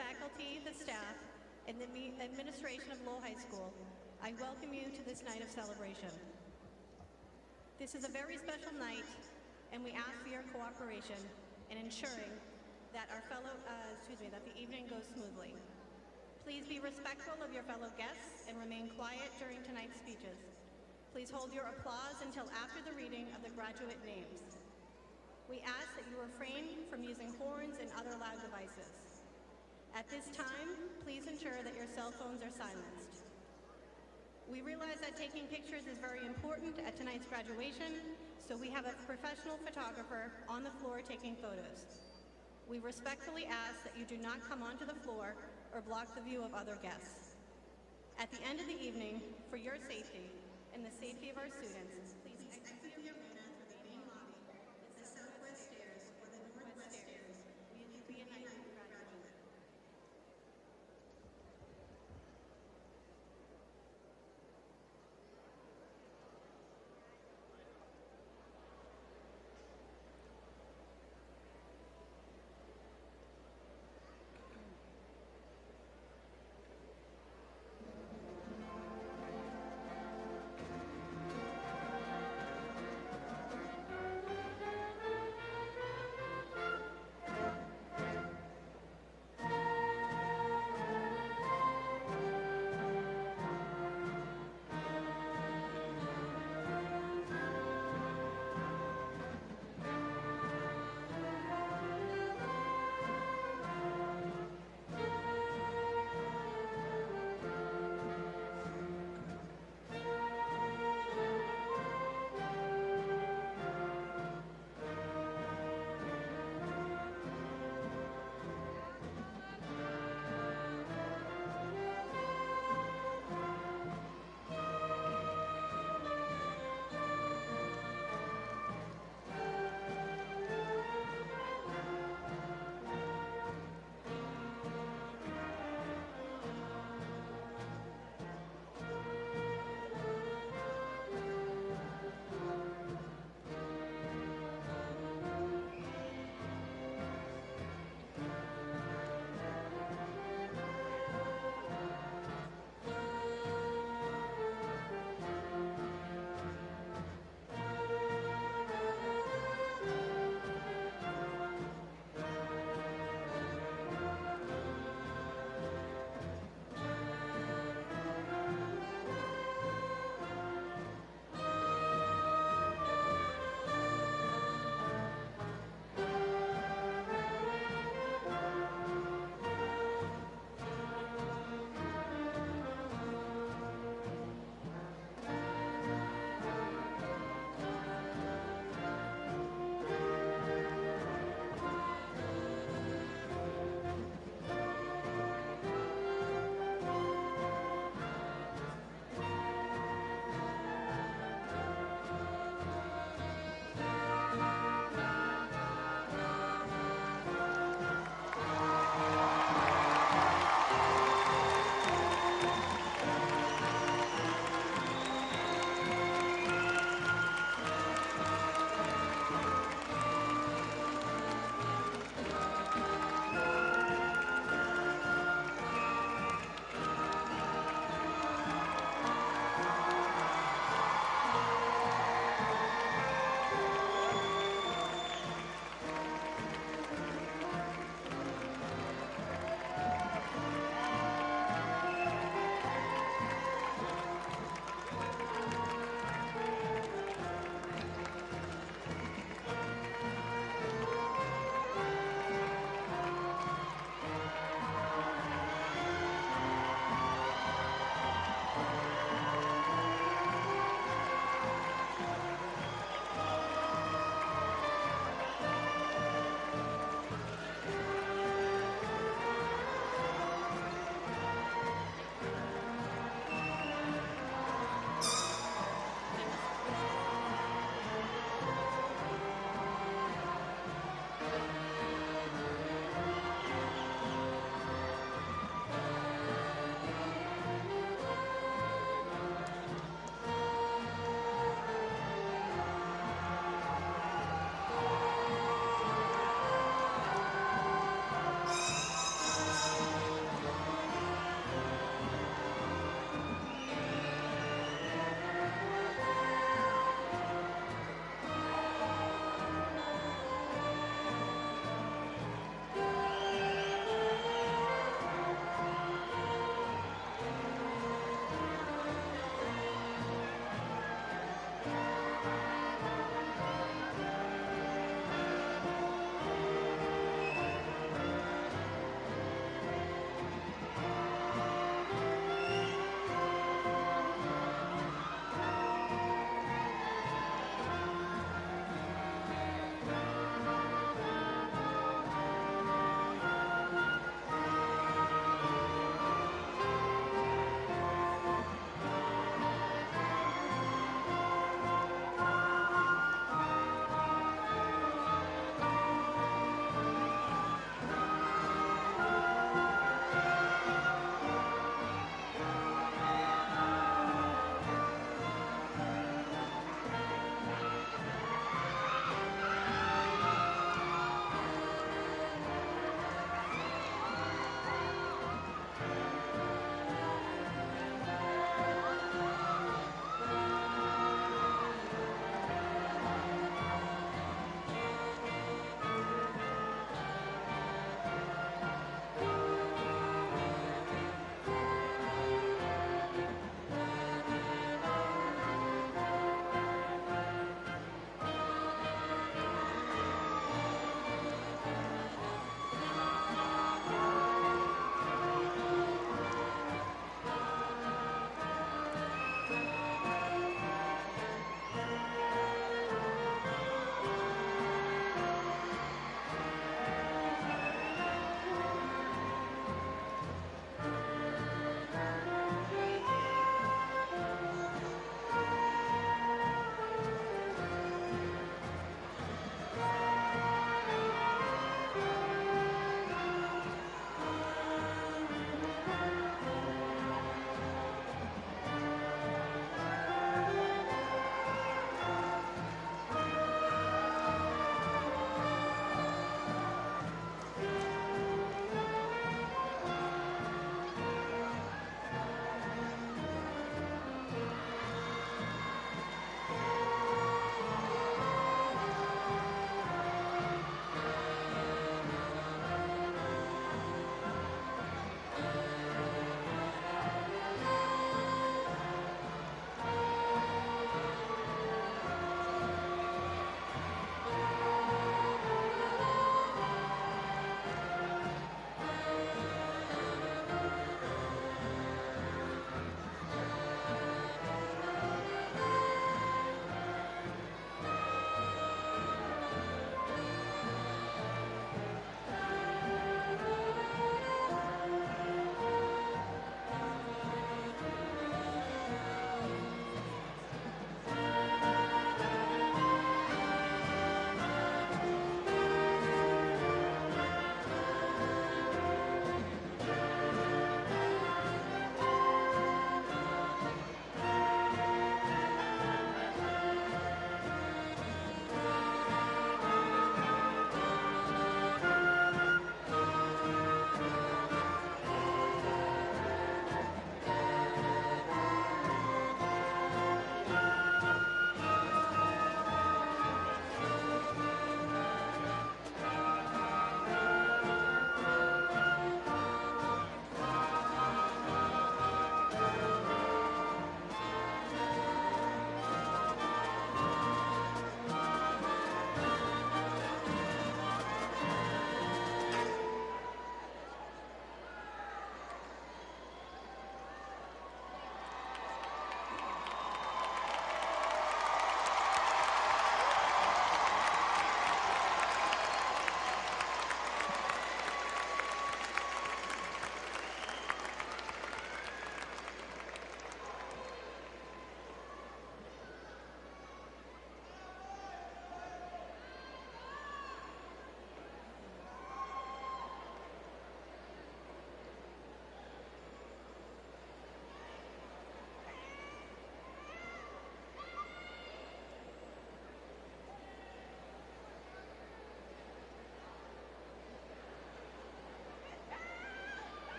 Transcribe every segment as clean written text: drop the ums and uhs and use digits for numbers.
faculty, the staff, and the administration of Lowell High School, I welcome you to this night of celebration. This is a very special night, and we ask for your cooperation in ensuring that that the evening goes smoothly. Please be respectful of your fellow guests and remain quiet during tonight's speeches. Please hold your applause until after the reading of the graduate names. We ask that you refrain from using horns and other loud devices. At this time, please ensure that your cell phones are silenced. We realize that taking pictures is very important at tonight's graduation, so we have a professional photographer on the floor taking photos. We respectfully ask that you do not come onto the floor or block the view of other guests. At the end of the evening, for your safety and the safety of our students, please exit the arena through the main lobby, the southwest stairs, or the northwest stairs. We unite you gradually.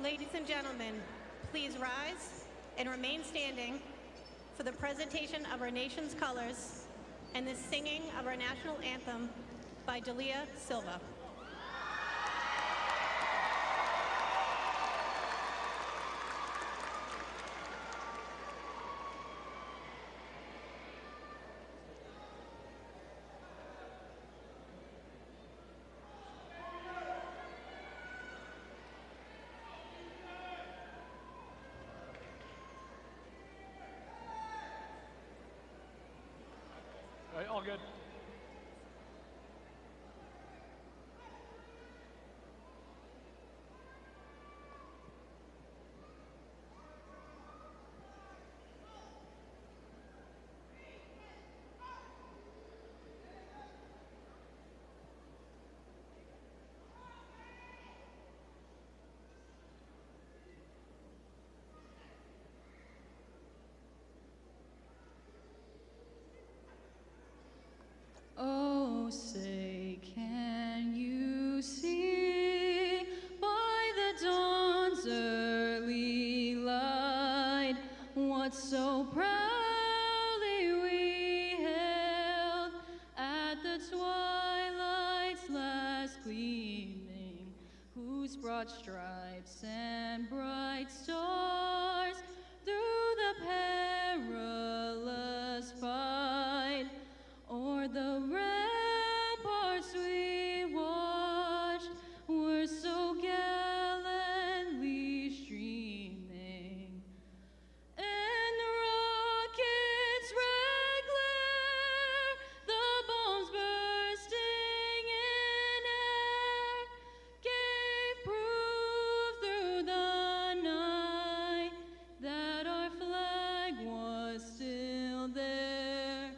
Ladies and gentlemen, please rise and remain standing for the presentation of our nation's colors and the singing of our national anthem by Dalia Silva. All right, all good. Oh, say, can you see by the dawn's early light what so proudly we hailed at the twilight's last gleaming, whose broad stripes and bright stars through the perilous fight o'er the ramparts we watched were so gallantly streaming, and the rocket's red glare, the bombs bursting in air, gave proof through the night that our flag was still there.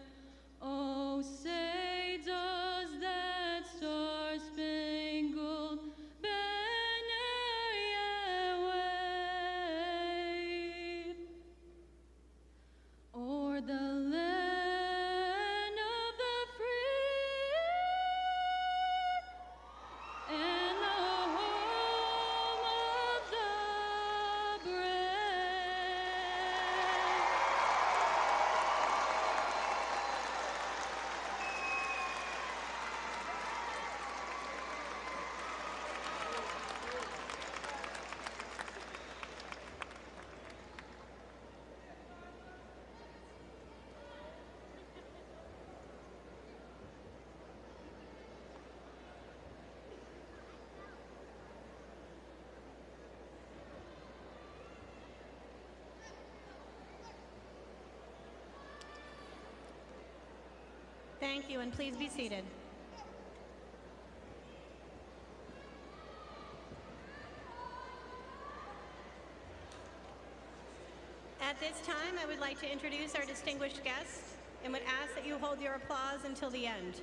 Oh, say does that star-spangled banner yet wave o'er the land of the free and the home of the brave? Thank you, and please be seated. At this time, I would like to introduce our distinguished guests and would ask that you hold your applause until the end.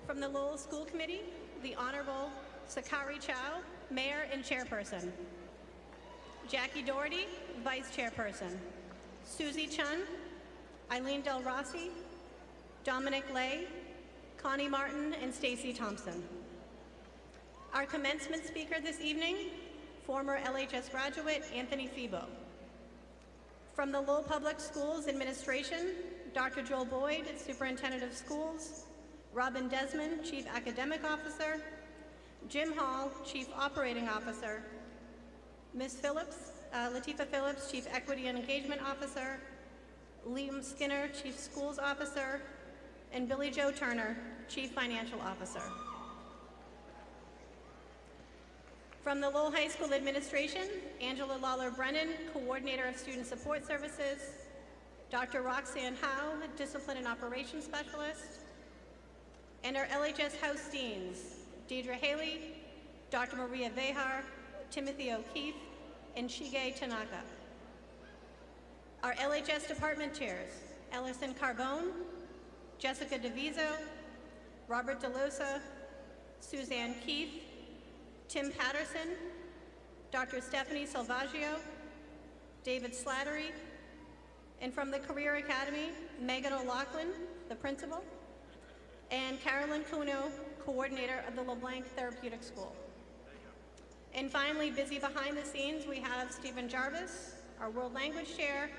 From the Lowell School Committee, the Honorable Sakari Chow, Mayor and Chairperson. Jackie Doherty, Vice Chairperson. Susie Chun, Eileen Del Rossi, Dominic Lay, Connie Martin, and Stacy Thompson. Our commencement speaker this evening, former LHS graduate Anthony Febo. From the Lowell Public Schools Administration, Dr. Joel Boyd, Superintendent of Schools, Robin Desmond, Chief Academic Officer, Jim Hall, Chief Operating Officer, Ms. Phillips, Latifah Phillips, Chief Equity and Engagement Officer, Liam Skinner, Chief Schools Officer, and Billy Joe Turner, Chief Financial Officer. From the Lowell High School Administration, Angela Lawler-Brennan, Coordinator of Student Support Services, Dr. Roxanne Howe, Discipline and Operations Specialist, and our LHS House Deans, Deidre Haley, Dr. Maria Vehar, Timothy O'Keefe, and Shige Tanaka. Our LHS Department Chairs, Ellison Carbone, Jessica DeViso, Robert DeLosa, Suzanne Keefe, Tim Patterson, Dr. Stephanie Salvaggio, David Slattery, and from the Career Academy, Megan O'Loughlin, the principal, and Carolyn Cuno, coordinator of the LeBlanc Therapeutic School. And finally, busy behind the scenes, we have Stephen Jarvis, our World Language Chair,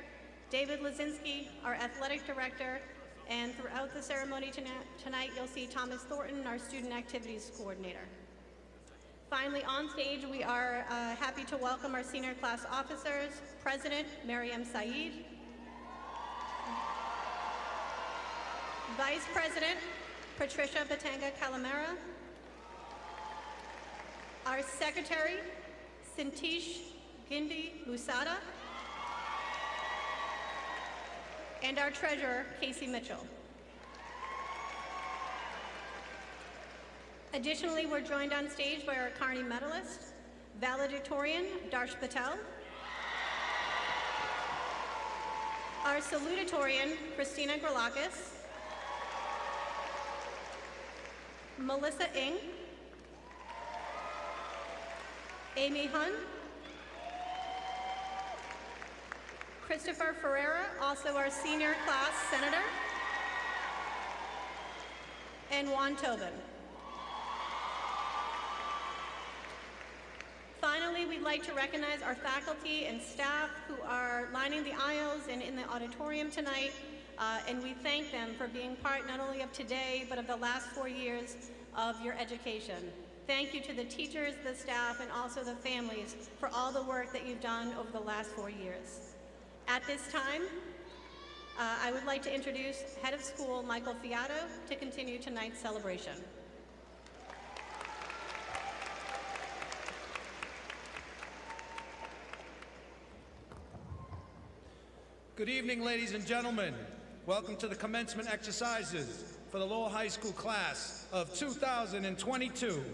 David Lazinski, our Athletic Director, and throughout the ceremony tonight, you'll see Thomas Thornton, our Student Activities Coordinator. Finally, on stage, we are happy to welcome our senior class officers, President Mariam Saeed, Vice President Patricia Batanga Calamera, our Secretary, Sintish Gindi Lusada, and our Treasurer, Casey Mitchell. Additionally, we're joined on stage by our Carney medalist, Valedictorian Darsh Patel, our salutatorian, Christina Gralakis, Melissa Ng, Amy Hun, Christopher Ferreira, also our senior class senator, and Juan Tobin. Finally, we'd like to recognize our faculty and staff who are lining the aisles and in the auditorium tonight, and we thank them for being part not only of today, but of the last 4 years of your education. Thank you to the teachers, the staff, and also the families for all the work that you've done over the last 4 years. At this time, I would like to introduce Head of School Michael Fiato to continue tonight's celebration. Good evening, ladies and gentlemen. Welcome to the commencement exercises for the Lowell High School class of 2022.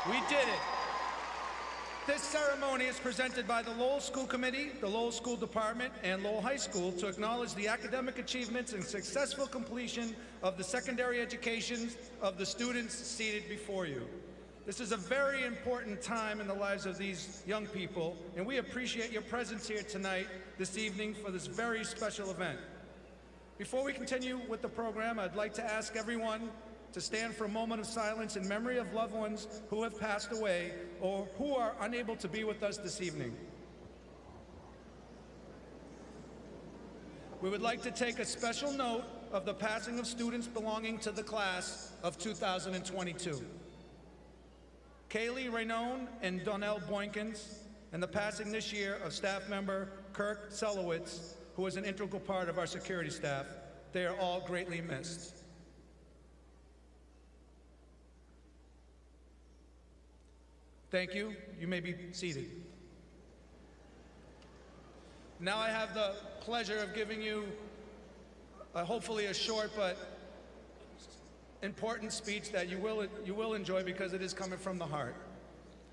We did it. This ceremony is presented by the Lowell School Committee, the Lowell School Department, and Lowell High School to acknowledge the academic achievements and successful completion of the secondary educations of the students seated before you. This is a very important time in the lives of these young people, and we appreciate your presence here tonight, this evening, for this very special event. Before we continue with the program, I'd like to ask everyone to stand for a moment of silence in memory of loved ones who have passed away or who are unable to be with us this evening. We would like to take a special note of the passing of students belonging to the class of 2022. Kaylee Raynone and Donnell Boykins, and the passing this year of staff member Kirk Selowitz, who was an integral part of our security staff. They are all greatly missed. Thank you. You may be seated. Now I have the pleasure of giving you hopefully a short but important speech that you will enjoy because it is coming from the heart.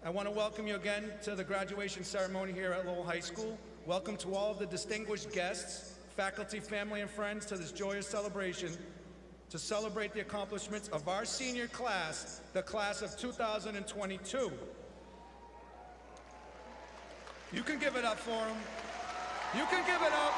I want to welcome you again to the graduation ceremony here at Lowell High School. Welcome to all of the distinguished guests, faculty, family, and friends to this joyous celebration to celebrate the accomplishments of our senior class, the class of 2022. You can give it up for them. You can give it up.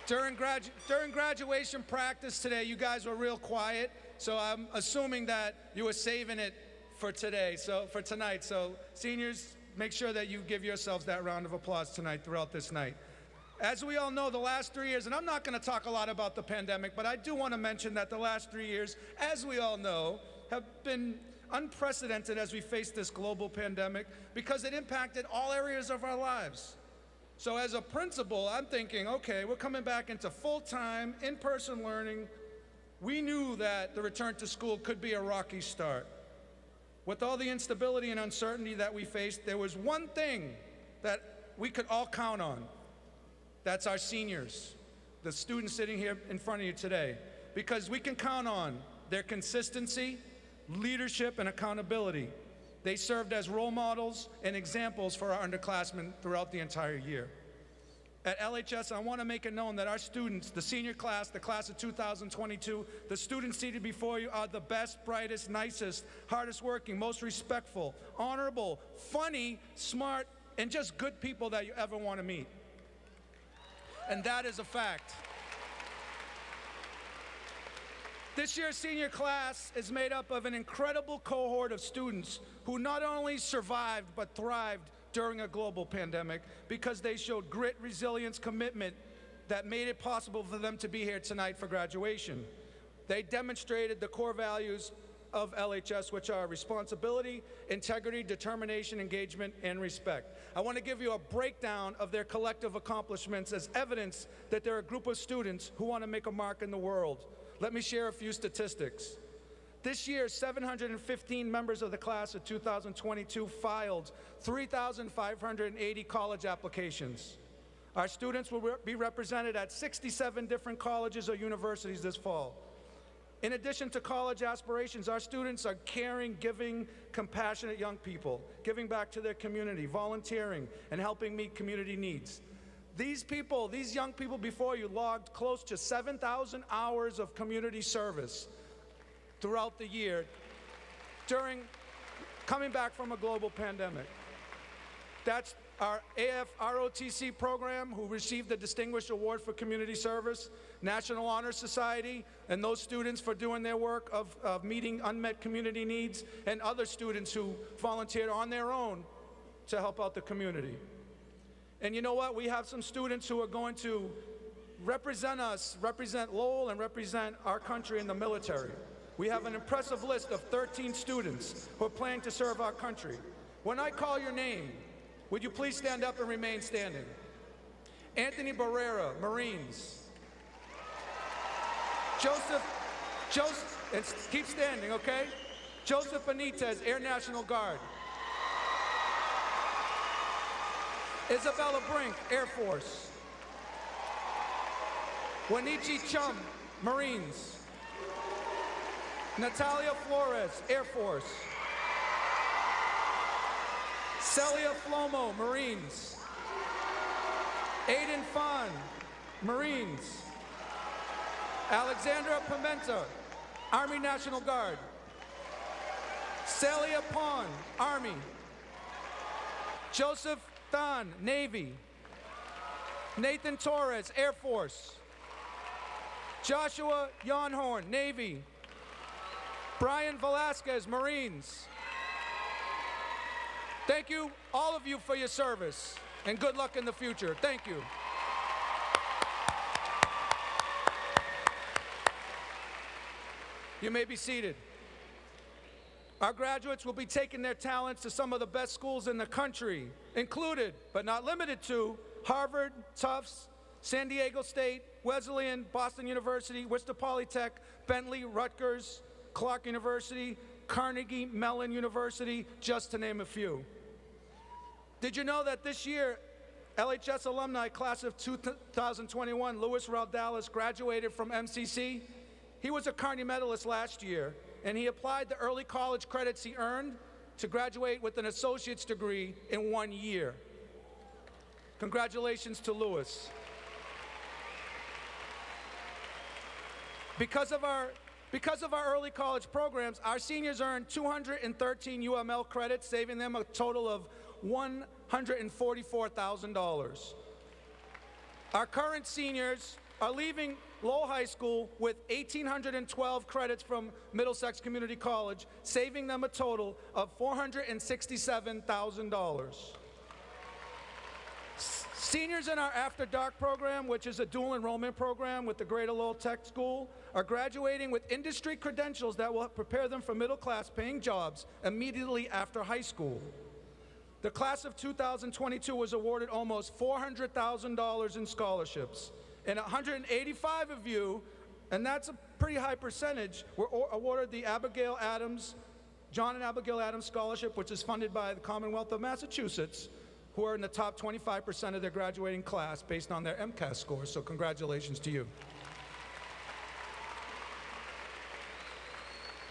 During graduation practice today, you guys were real quiet, so I'm assuming that you were saving it for today, for tonight. So seniors, make sure that you give yourselves that round of applause tonight throughout this night. As we all know, the last 3 years, and I'm not going to talk a lot about the pandemic, but I do want to mention that the last 3 years, as we all know, have been unprecedented as we face this global pandemic because it impacted all areas of our lives. So as a principal, I'm thinking, okay, we're coming back into full-time, in-person learning. We knew that the return to school could be a rocky start. With all the instability and uncertainty that we faced, there was one thing that we could all count on. That's our seniors, the students sitting here in front of you today, because we can count on their consistency, leadership, and accountability. They served as role models and examples for our underclassmen throughout the entire year. At LHS, I want to make it known that our students, the senior class, the class of 2022, the students seated before you are the best, brightest, nicest, hardest working, most respectful, honorable, funny, smart, and just good people that you ever want to meet. And that is a fact. This year's senior class is made up of an incredible cohort of students who not only survived but thrived during a global pandemic because they showed grit, resilience, commitment that made it possible for them to be here tonight for graduation. They demonstrated the core values of LHS, which are responsibility, integrity, determination, engagement, and respect. I want to give you a breakdown of their collective accomplishments as evidence that they're a group of students who want to make a mark in the world. Let me share a few statistics. This year, 715 members of the class of 2022 filed 3,580 college applications. Our students will be represented at 67 different colleges or universities this fall. In addition to college aspirations, our students are caring, giving, compassionate young people, giving back to their community, volunteering, and helping meet community needs. These people, these young people before you, logged close to 7,000 hours of community service throughout the year during coming back from a global pandemic. That's our AF-ROTC program, who received the Distinguished Award for Community Service, National Honor Society, and those students for doing their work of meeting unmet community needs, and other students who volunteered on their own to help out the community. And you know what? We have some students who are going to represent us, represent Lowell, and represent our country in the military. We have an impressive list of 13 students who are planning to serve our country. When I call your name, would you please stand up and remain standing? Anthony Barrera, Marines. And keep standing, okay? Joseph Benitez, Air National Guard. Isabella Brink, Air Force. Wanichi Chum, Marines. Natalia Flores, Air Force. Celia Flomo, Marines. Aiden Fon, Marines. Alexandra Pimenta, Army National Guard. Celia Pond, Army. Joseph Thon, Navy. Nathan Torres, Air Force. Joshua Yonhorn, Navy. Brian Velasquez, Marines. Thank you, all of you, for your service, and good luck in the future. Thank you. You may be seated. Our graduates will be taking their talents to some of the best schools in the country, included, but not limited to, Harvard, Tufts, San Diego State, Wesleyan, Boston University, Worcester Polytech, Bentley, Rutgers, Clark University, Carnegie Mellon University, just to name a few. Did you know that this year, LHS alumni class of 2021, Louis Raldalis, graduated from MCC? He was a Carney medalist last year, and he applied the early college credits he earned to graduate with an associate's degree in 1 year. Congratulations to Louis. Because of our early college programs, our seniors earned 213 UML credits, saving them a total of $144,000. Our current seniors are leaving Lowell High School with 1,812 credits from Middlesex Community College, saving them a total of $467,000. Seniors in our After Dark program, which is a dual enrollment program with the Greater Lowell Tech School, are graduating with industry credentials that will prepare them for middle-class paying jobs immediately after high school. The class of 2022 was awarded almost $400,000 in scholarships, and 185 of you, and that's a pretty high percentage, were awarded the John and Abigail Adams Scholarship, which is funded by the Commonwealth of Massachusetts, who are in the top 25% of their graduating class based on their MCAS scores, so congratulations to you.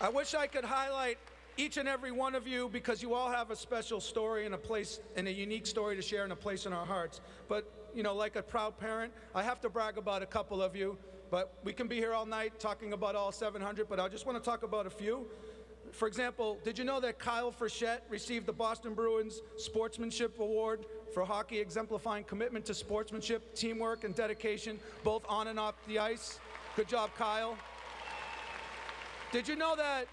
I wish I could highlight each and every one of you, because you all have a special story and a place, and a unique story to share and a place in our hearts. But, you know, like a proud parent, I have to brag about a couple of you, but we can be here all night talking about all 700, but I just want to talk about a few. For example, did you know that Kyle Frechette received the Boston Bruins Sportsmanship Award for hockey, exemplifying commitment to sportsmanship, teamwork, and dedication, both on and off the ice? Good job, Kyle. Did you know that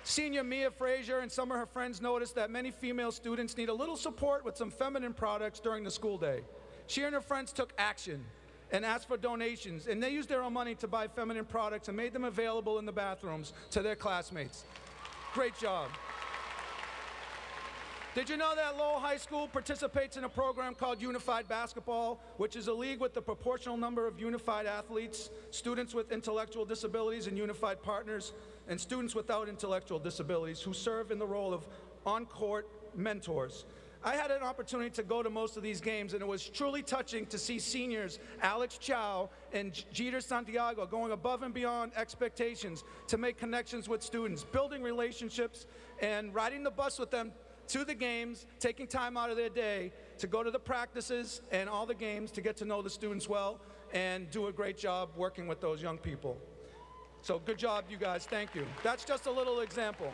senior Mia Frazier and some of her friends noticed that many female students need a little support with some feminine products during the school day? She and her friends took action and asked for donations, and they used their own money to buy feminine products and made them available in the bathrooms to their classmates. Great job. Did you know that Lowell High School participates in a program called Unified Basketball, which is a league with the proportional number of unified athletes, students with intellectual disabilities and unified partners, and students without intellectual disabilities who serve in the role of on-court mentors? I had an opportunity to go to most of these games, and it was truly touching to see seniors Alex Chow and Jeter Santiago going above and beyond expectations to make connections with students, building relationships, and riding the bus with them to the games, taking time out of their day to go to the practices and all the games to get to know the students well and do a great job working with those young people. So good job, you guys. Thank you. That's just a little example.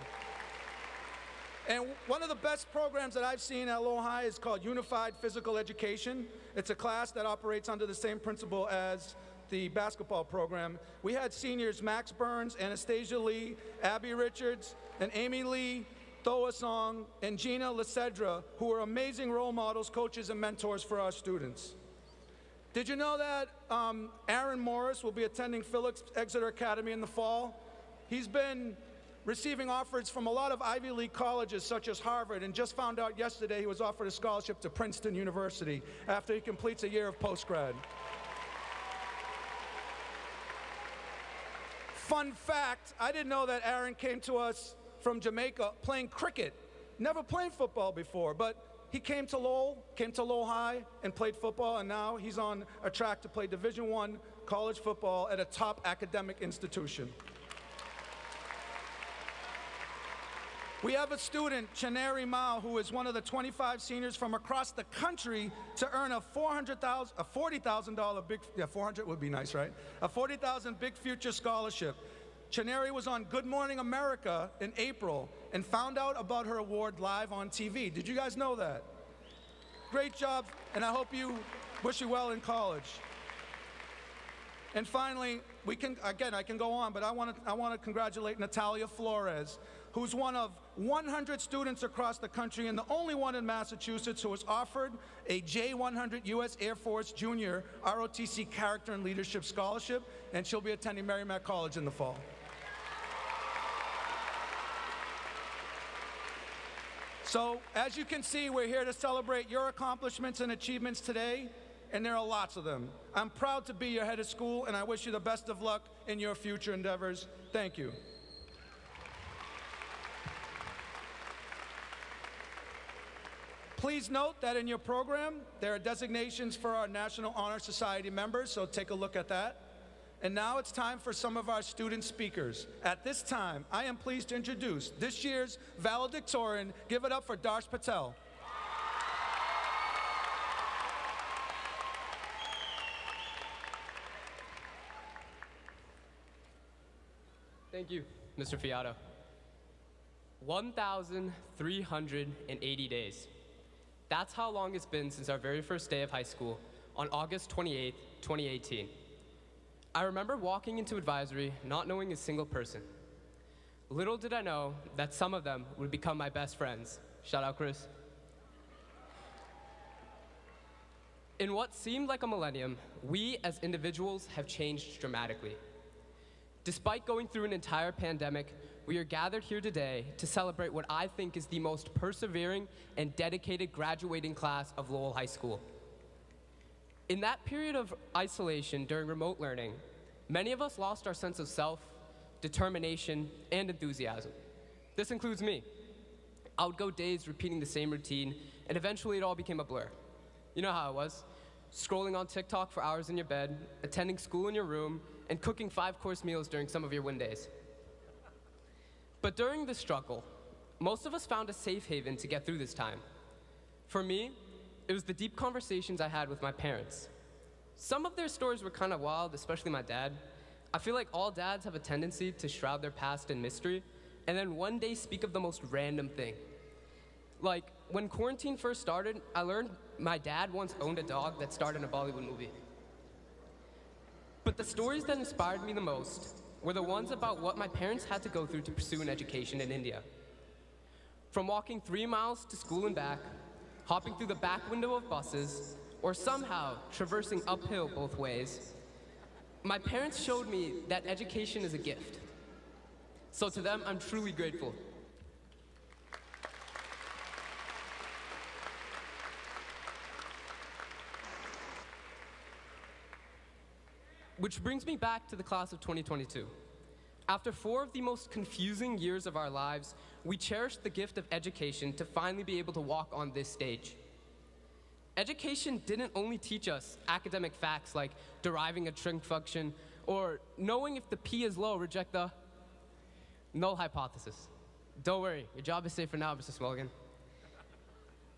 And one of the best programs that I've seen at Lowell High is called Unified Physical Education. It's a class that operates under the same principle as the basketball program. We had seniors Max Burns, Anastasia Lee, Abby Richards, and Amy Lee, Thoa Song, and Gina Lecedra, who are amazing role models, coaches, and mentors for our students. Did you know that Aaron Morris will be attending Phillips Exeter Academy in the fall? He's been receiving offers from a lot of Ivy League colleges such as Harvard, and just found out yesterday he was offered a scholarship to Princeton University after he completes a year of postgrad. Fun fact, I didn't know that Aaron came to us from Jamaica playing cricket, never played football before, but he came to Lowell High and played football, and now he's on a track to play Division I college football at a top academic institution. We have a student, Chaneri Mao, who is one of the 25 seniors from across the country to earn a $40,000 big, yeah, 400 would be nice, right? A $40,000 Big Future scholarship. Chaneri was on Good Morning America in April and found out about her award live on TV. Did you guys know that? Great job, and I hope wish you well in college. And finally, I can go on, but I want to congratulate Natalia Flores, who's one of 100 students across the country and the only one in Massachusetts who was offered a J100 U.S. Air Force Junior ROTC Character and Leadership Scholarship, and she'll be attending Merrimack College in the fall. So, as you can see, we're here to celebrate your accomplishments and achievements today, and there are lots of them. I'm proud to be your head of school, and I wish you the best of luck in your future endeavors. Thank you. Please note that in your program, there are designations for our National Honor Society members, so take a look at that. And now it's time for some of our student speakers. At this time, I am pleased to introduce this year's valedictorian. Give it up for Darsh Patel. Thank you, Mr. Fiato. 1,380 days. That's how long it's been since our very first day of high school on August 28th, 2018. I remember walking into advisory not knowing a single person. Little did I know that some of them would become my best friends. Shout out, Chris. In what seemed like a millennium, we as individuals have changed dramatically. Despite going through an entire pandemic, we are gathered here today to celebrate what I think is the most persevering and dedicated graduating class of Lowell High School. In that period of isolation during remote learning, many of us lost our sense of self, determination, and enthusiasm. This includes me. I would go days repeating the same routine, and eventually it all became a blur. You know how it was. Scrolling on TikTok for hours in your bed, attending school in your room, and cooking 5-course meals during some of your win days. But during this struggle, most of us found a safe haven to get through this time. For me, it was the deep conversations I had with my parents. Some of their stories were kind of wild, especially my dad. I feel like all dads have a tendency to shroud their past in mystery, and then one day speak of the most random thing. Like, when quarantine first started, I learned my dad once owned a dog that starred in a Bollywood movie. But the stories that inspired me the most were the ones about what my parents had to go through to pursue an education in India. From walking 3 miles to school and back, hopping through the back window of buses, or somehow traversing uphill both ways, my parents showed me that education is a gift. So to them, I'm truly grateful. Which brings me back to the class of 2022. After 4 of the most confusing years of our lives, we cherished the gift of education to finally be able to walk on this stage. Education didn't only teach us academic facts like deriving a trig function or knowing if the P is low, reject the null hypothesis. Don't worry, your job is safe for now, Mr. Smulligan.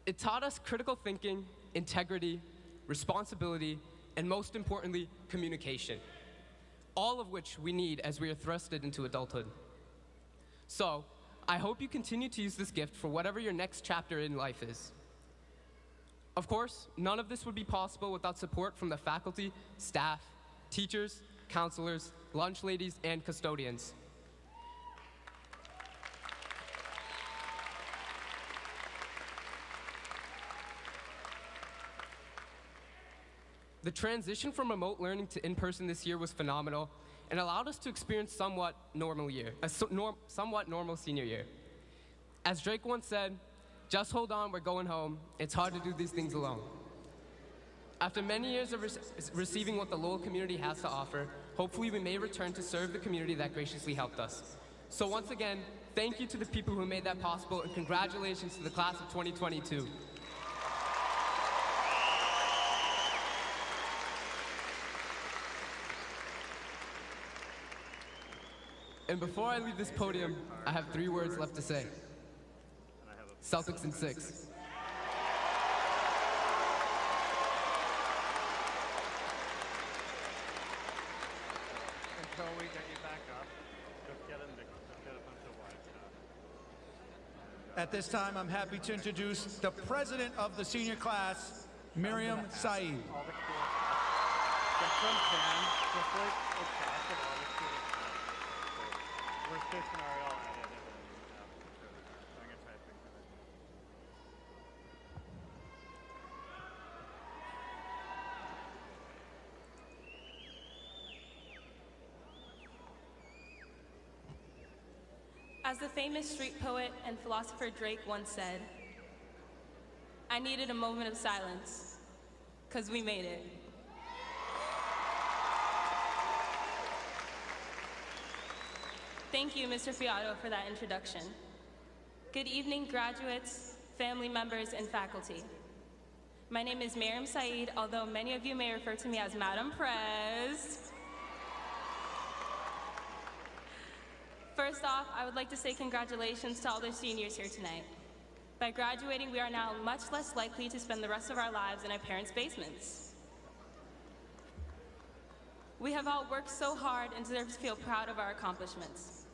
It taught us critical thinking, integrity, responsibility, and most importantly, communication. All of which we need as we are thrusted into adulthood. So, I hope you continue to use this gift for whatever your next chapter in life is. Of course, none of this would be possible without support from the faculty, staff, teachers, counselors, lunch ladies, and custodians. The transition from remote learning to in-person this year was phenomenal and allowed us to experience somewhat normal senior year. As Drake once said, just hold on, we're going home. It's hard to do these things alone. After many years of receiving what the Lowell community has to offer, hopefully we may return to serve the community that graciously helped us. So once again, thank you to the people who made that possible, and congratulations to the class of 2022. And before I leave this podium, I have 3 words left to say. Celtics in 6. Until we get you back up, just get a bunch of white stuff. At this time, I'm happy to introduce the president of the senior class, Miriam Saeed. All the cool stuff. Get some pen, just like a cast of all the cool stuff. Worst case scenario, I'll edit it and I'm gonna try to fix it. As the famous street poet and philosopher Drake once said, I needed a moment of silence, 'cause we made it. Thank you, Mr. Fiato, for that introduction. Good evening, graduates, family members, and faculty. My name is Miriam Saeed, although many of you may refer to me as Madam Prez. First off, I would like to say congratulations to all the seniors here tonight. By graduating, we are now much less likely to spend the rest of our lives in our parents' basements. We have all worked so hard and deserve to feel proud of our accomplishments.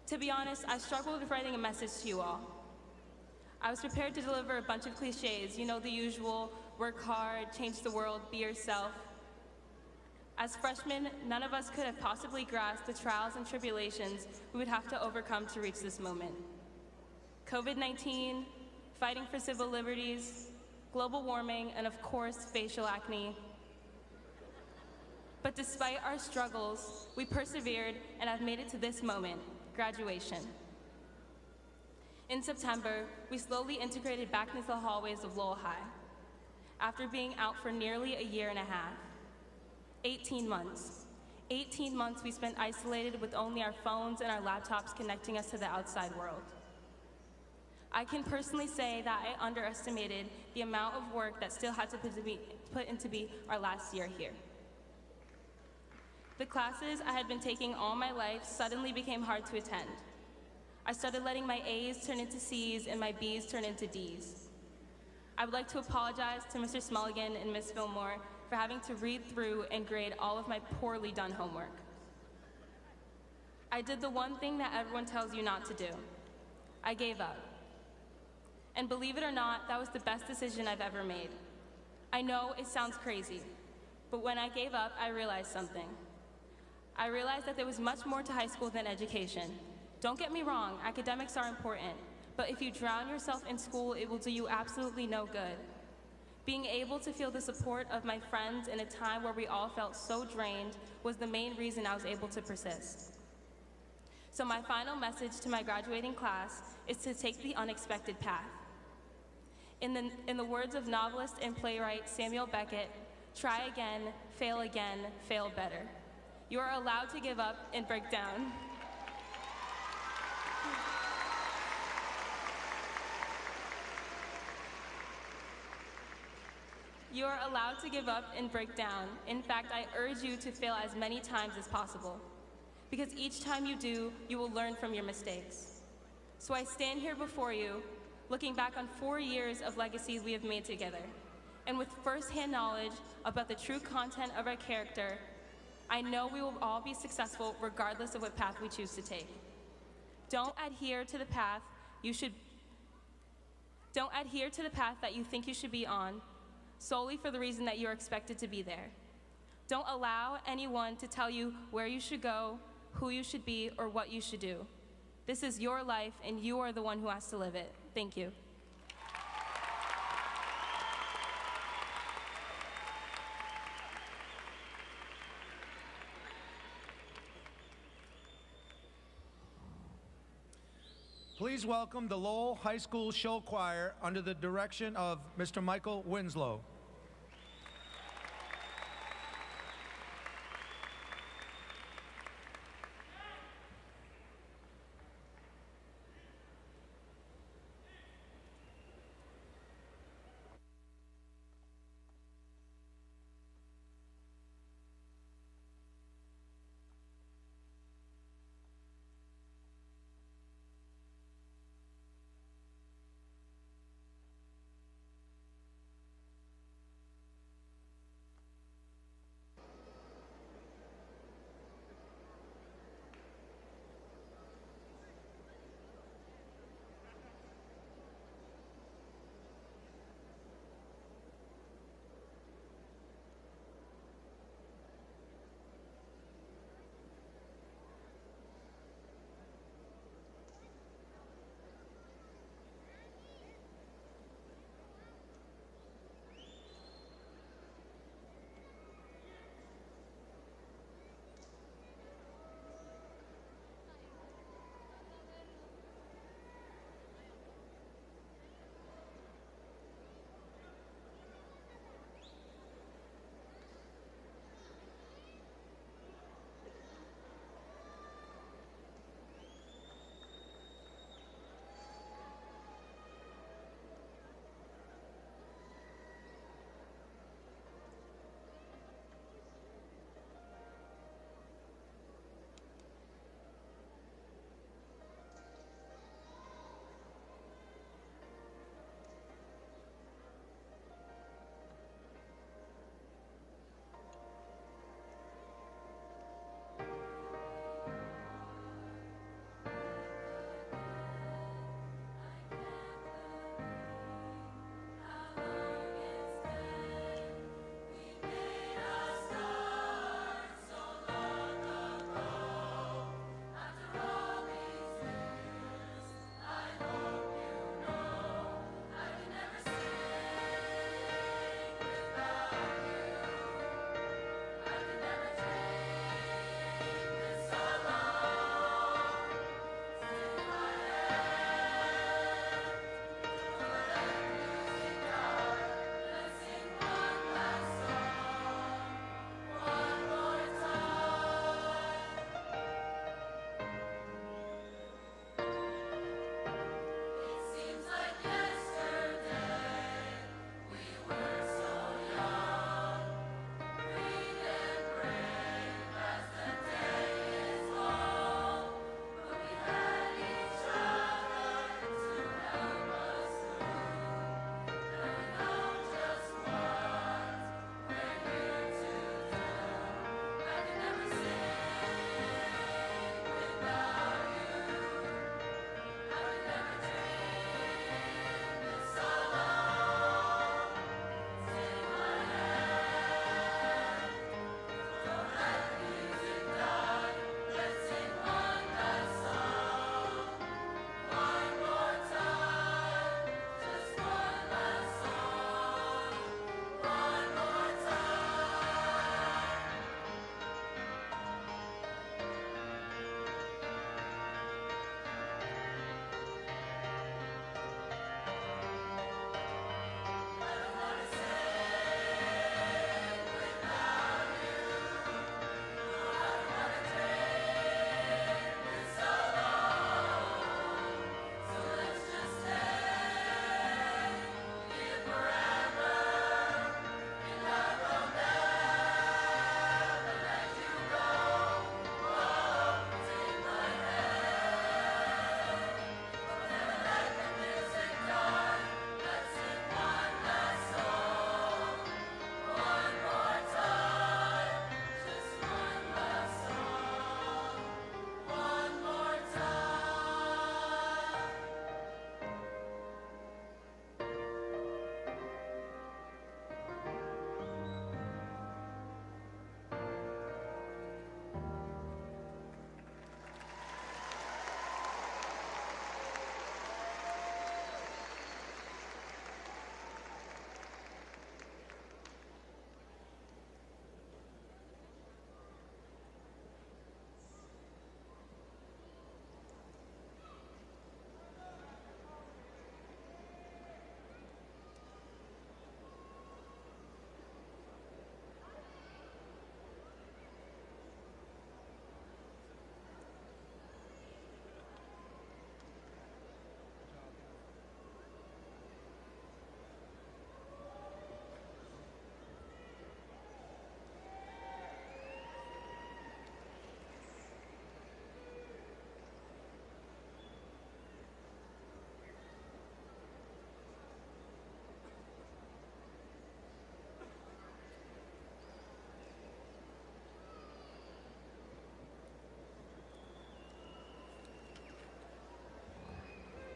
To be honest, I struggled with writing a message to you all. I was prepared to deliver a bunch of cliches, you know, the usual, work hard, change the world, be yourself. As freshmen, none of us could have possibly grasped the trials and tribulations we would have to overcome to reach this moment. COVID-19, fighting for civil liberties, global warming, and of course, facial acne. But despite our struggles, we persevered and have made it to this moment, graduation. In September, we slowly integrated back into the hallways of Lowell High, after being out for nearly a year and a half. 18 months. 18 months we spent isolated with only our phones and our laptops connecting us to the outside world. I can personally say that I underestimated the amount of work that still had to put into our last year here. The classes I had been taking all my life suddenly became hard to attend. I started letting my A's turn into C's and my B's turn into D's. I would like to apologize to Mr. Smulligan and Ms. Fillmore for having to read through and grade all of my poorly done homework. I did the one thing that everyone tells you not to do. I gave up. And believe it or not, that was the best decision I've ever made. I know it sounds crazy, but when I gave up, I realized something. I realized that there was much more to high school than education. Don't get me wrong, academics are important, but if you drown yourself in school, it will do you absolutely no good. Being able to feel the support of my friends in a time where we all felt so drained was the main reason I was able to persist. So my final message to my graduating class is to take the unexpected path. In the words of novelist and playwright Samuel Beckett, try again, fail better. You are allowed to give up and break down. You are allowed to give up and break down. In fact, I urge you to fail as many times as possible, because each time you do, you will learn from your mistakes. So I stand here before you, looking back on 4 years of legacies we have made together, and with firsthand knowledge about the true content of our character, I know we will all be successful regardless of what path we choose to take. Don't adhere to the path that you think you should be on, solely for the reason that you're expected to be there. Don't allow anyone to tell you where you should go, who you should be, or what you should do. This is your life, and you are the one who has to live it. Thank you. Please welcome the Lowell High School Show Choir under the direction of Mr. Michael Winslow.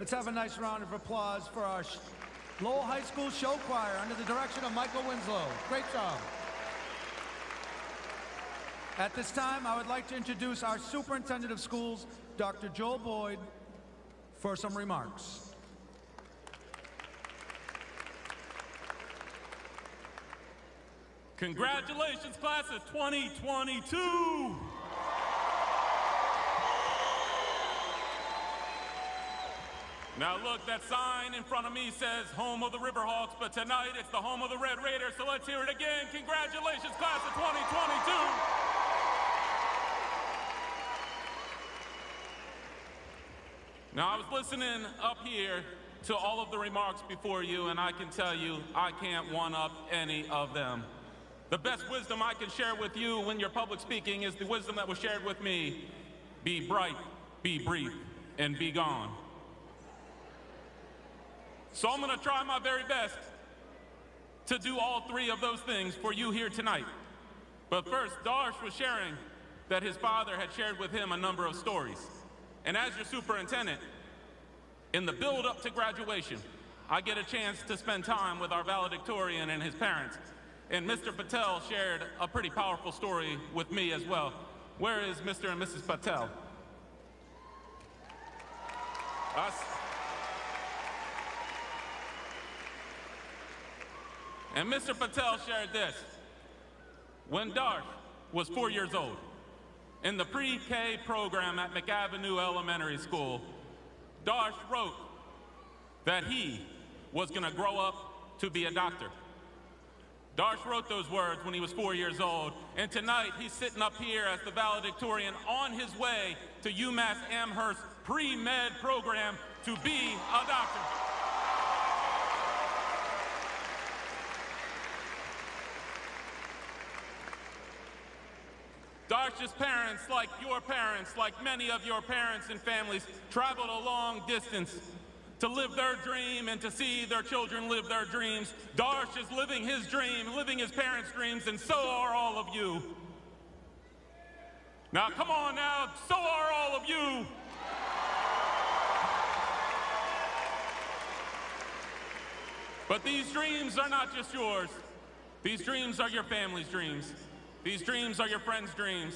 Let's have a nice round of applause for our Lowell High School Show Choir under the direction of Michael Winslow. Great job. At this time, I would like to introduce our Superintendent of Schools, Dr. Joel Boyd, for some remarks. Congratulations, class of 2022! Now look, that sign in front of me says home of the Riverhawks, but tonight it's the home of the Red Raiders, so let's hear it again. Congratulations, class of 2022! Now, I was listening up here to all of the remarks before you, and I can tell you, I can't one-up any of them. The best wisdom I can share with you when you're public speaking is the wisdom that was shared with me. Be bright, be brief, and be gone. So I'm gonna try my very best to do all three of those things for you here tonight. But first, Darsh was sharing that his father had shared with him a number of stories. And as your superintendent, in the build-up to graduation, I get a chance to spend time with our valedictorian and his parents. And Mr. Patel shared a pretty powerful story with me as well. Where is Mr. and Mrs. Patel? And Mr. Patel shared this. When Darsh was 4 years old, in the pre-K program at McAvenue Elementary School, Darsh wrote that he was gonna grow up to be a doctor. Darsh wrote those words when he was 4 years old, and tonight he's sitting up here as the valedictorian on his way to UMass Amherst pre-med program to be a doctor. Darsh's parents, like your parents, like many of your parents and families, traveled a long distance to live their dream and to see their children live their dreams. Darsh is living his dream, living his parents' dreams, and so are all of you. Now, come on now, so are all of you. But these dreams are not just yours. These dreams are your family's dreams. These dreams are your friends' dreams.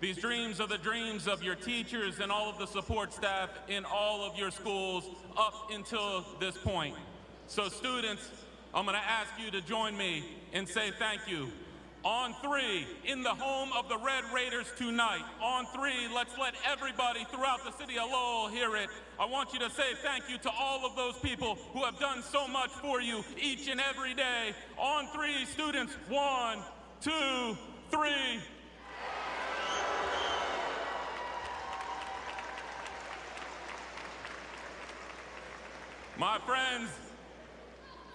These dreams are the dreams of your teachers and all of the support staff in all of your schools up until this point. So students, I'm gonna ask you to join me and say thank you. On three, in the home of the Red Raiders tonight. On three, let's let everybody throughout the city of Lowell hear it. I want you to say thank you to all of those people who have done so much for you each and every day. On three, students, 1, 2, 3. My friends,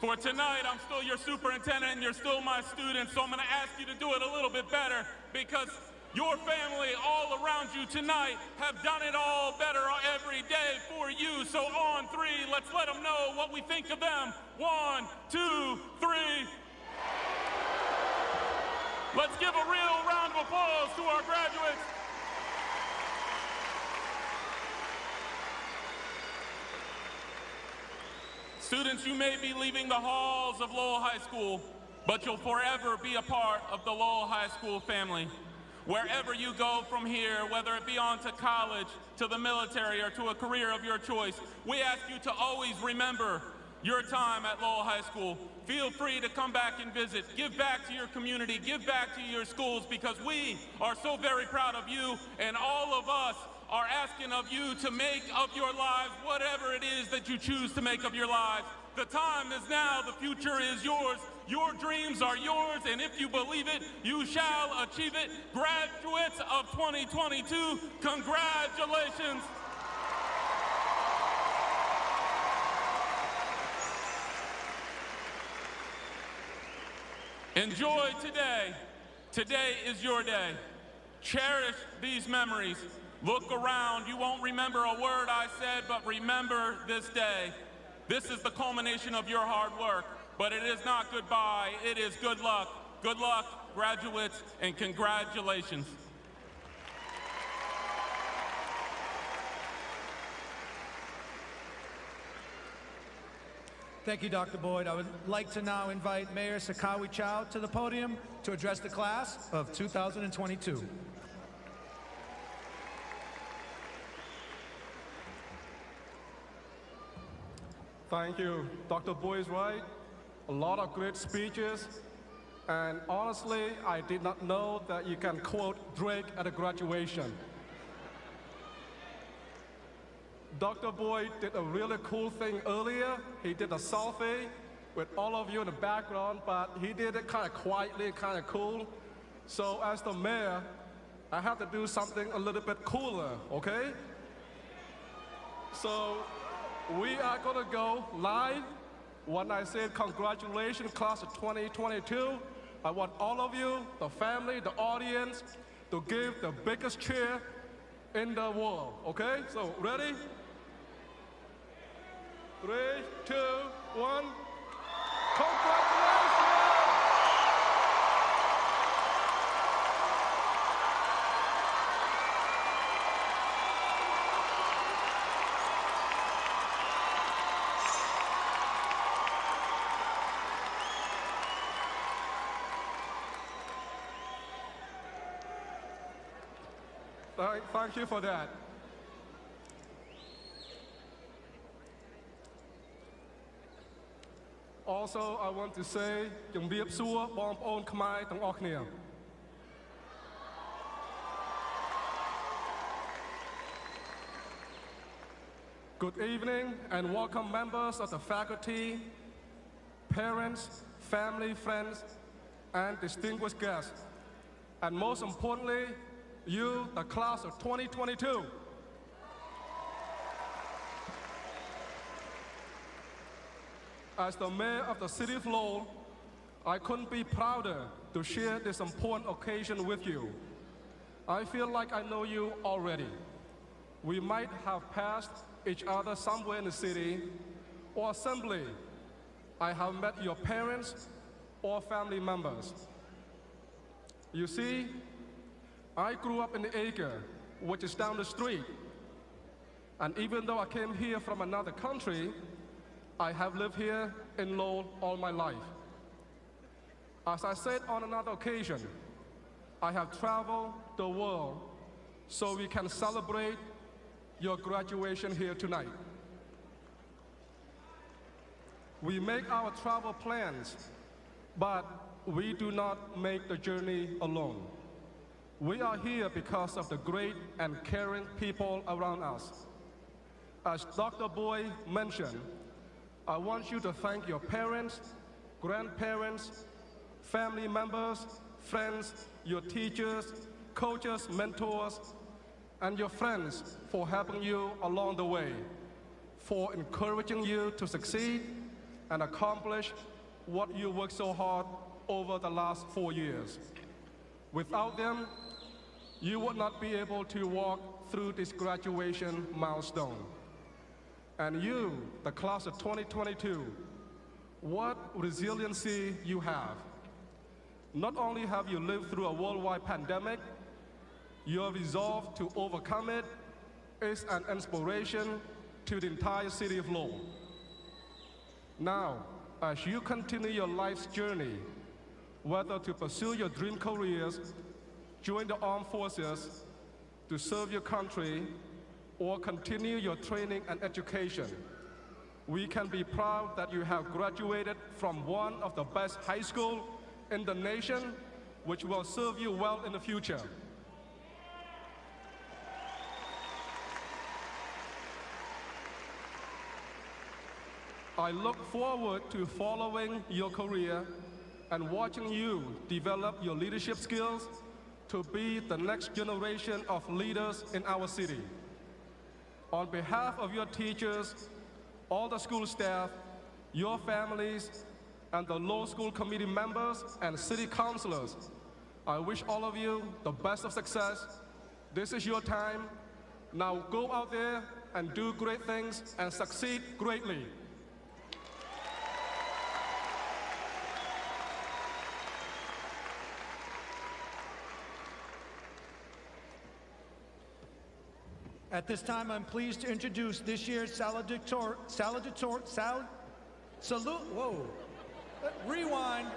for tonight, I'm still your superintendent and you're still my student, so I'm gonna ask you to do it a little bit better because your family all around you tonight have done it all better every day for you. So on three, let's let them know what we think of them. 1, 2, 3. Let's give a real round of applause to our graduates. Students, you may be leaving the halls of Lowell High School, but you'll forever be a part of the Lowell High School family. Wherever you go from here, whether it be on to college, to the military, or to a career of your choice, we ask you to always remember your time at Lowell High School. Feel free to come back and visit. Give back to your community, give back to your schools, because we are so very proud of you, and all of us are asking of you to make of your lives whatever it is that you choose to make of your lives. The time is now, the future is yours. Your dreams are yours, and if you believe it, you shall achieve it. Graduates of 2022, congratulations. Enjoy today. Today is your day. Cherish these memories. Look around. You won't remember a word I said, but remember this day. This is the culmination of your hard work, but it is not goodbye. It is good luck. Good luck, graduates, and congratulations. Thank you, Dr. Boyd. I would like to now invite Mayor Sakawi Chow to the podium to address the class of 2022. Thank you. Dr. Boyd is right. A lot of great speeches. And honestly, I did not know that you can quote Drake at a graduation. Dr. Boyd did a really cool thing earlier. He did a selfie with all of you in the background, but he did it kind of quietly, kind of cool. So as the mayor, I have to do something a little bit cooler, okay? So we are gonna go live. When I say congratulations, class of 2022, I want all of you, the family, the audience, to give the biggest cheer in the world, okay? So ready? 3, 2, 1. Congratulations! Thank you for that. Also, I want to say, ជំរាបសួរបងប្អូនខ្មែរទាំងអស់គ្នា Good evening and welcome members of the faculty, parents, family, friends, and distinguished guests. And most importantly, you, the class of 2022. As the mayor of the city of Lowell, I couldn't be prouder to share this important occasion with you. I feel like I know you already. We might have passed each other somewhere in the city, or simply, I have met your parents or family members. You see, I grew up in the acre, which is down the street. And even though I came here from another country, I have lived here in Lowell all my life. As I said on another occasion, I have traveled the world so we can celebrate your graduation here tonight. We make our travel plans, but we do not make the journey alone. We are here because of the great and caring people around us. As Dr. Boyd mentioned, I want you to thank your parents, grandparents, family members, friends, your teachers, coaches, mentors, and your friends for helping you along the way, for encouraging you to succeed and accomplish what you worked so hard over the last 4 years. Without them, you would not be able to walk through this graduation milestone. And you, the class of 2022, what resiliency you have. Not only have you lived through a worldwide pandemic, your resolve to overcome it is an inspiration to the entire city of Lowell. Now, as you continue your life's journey, whether to pursue your dream careers, join the armed forces, to serve your country, or continue your training and education, we can be proud that you have graduated from one of the best high schools in the nation, which will serve you well in the future. I look forward to following your career and watching you develop your leadership skills to be the next generation of leaders in our city. On behalf of your teachers, all the school staff, your families, and the Lowell School Committee members and city councilors, I wish all of you the best of success. This is your time. Now go out there and do great things and succeed greatly. At this time, I'm pleased to introduce this year's Salute, whoa. Rewind.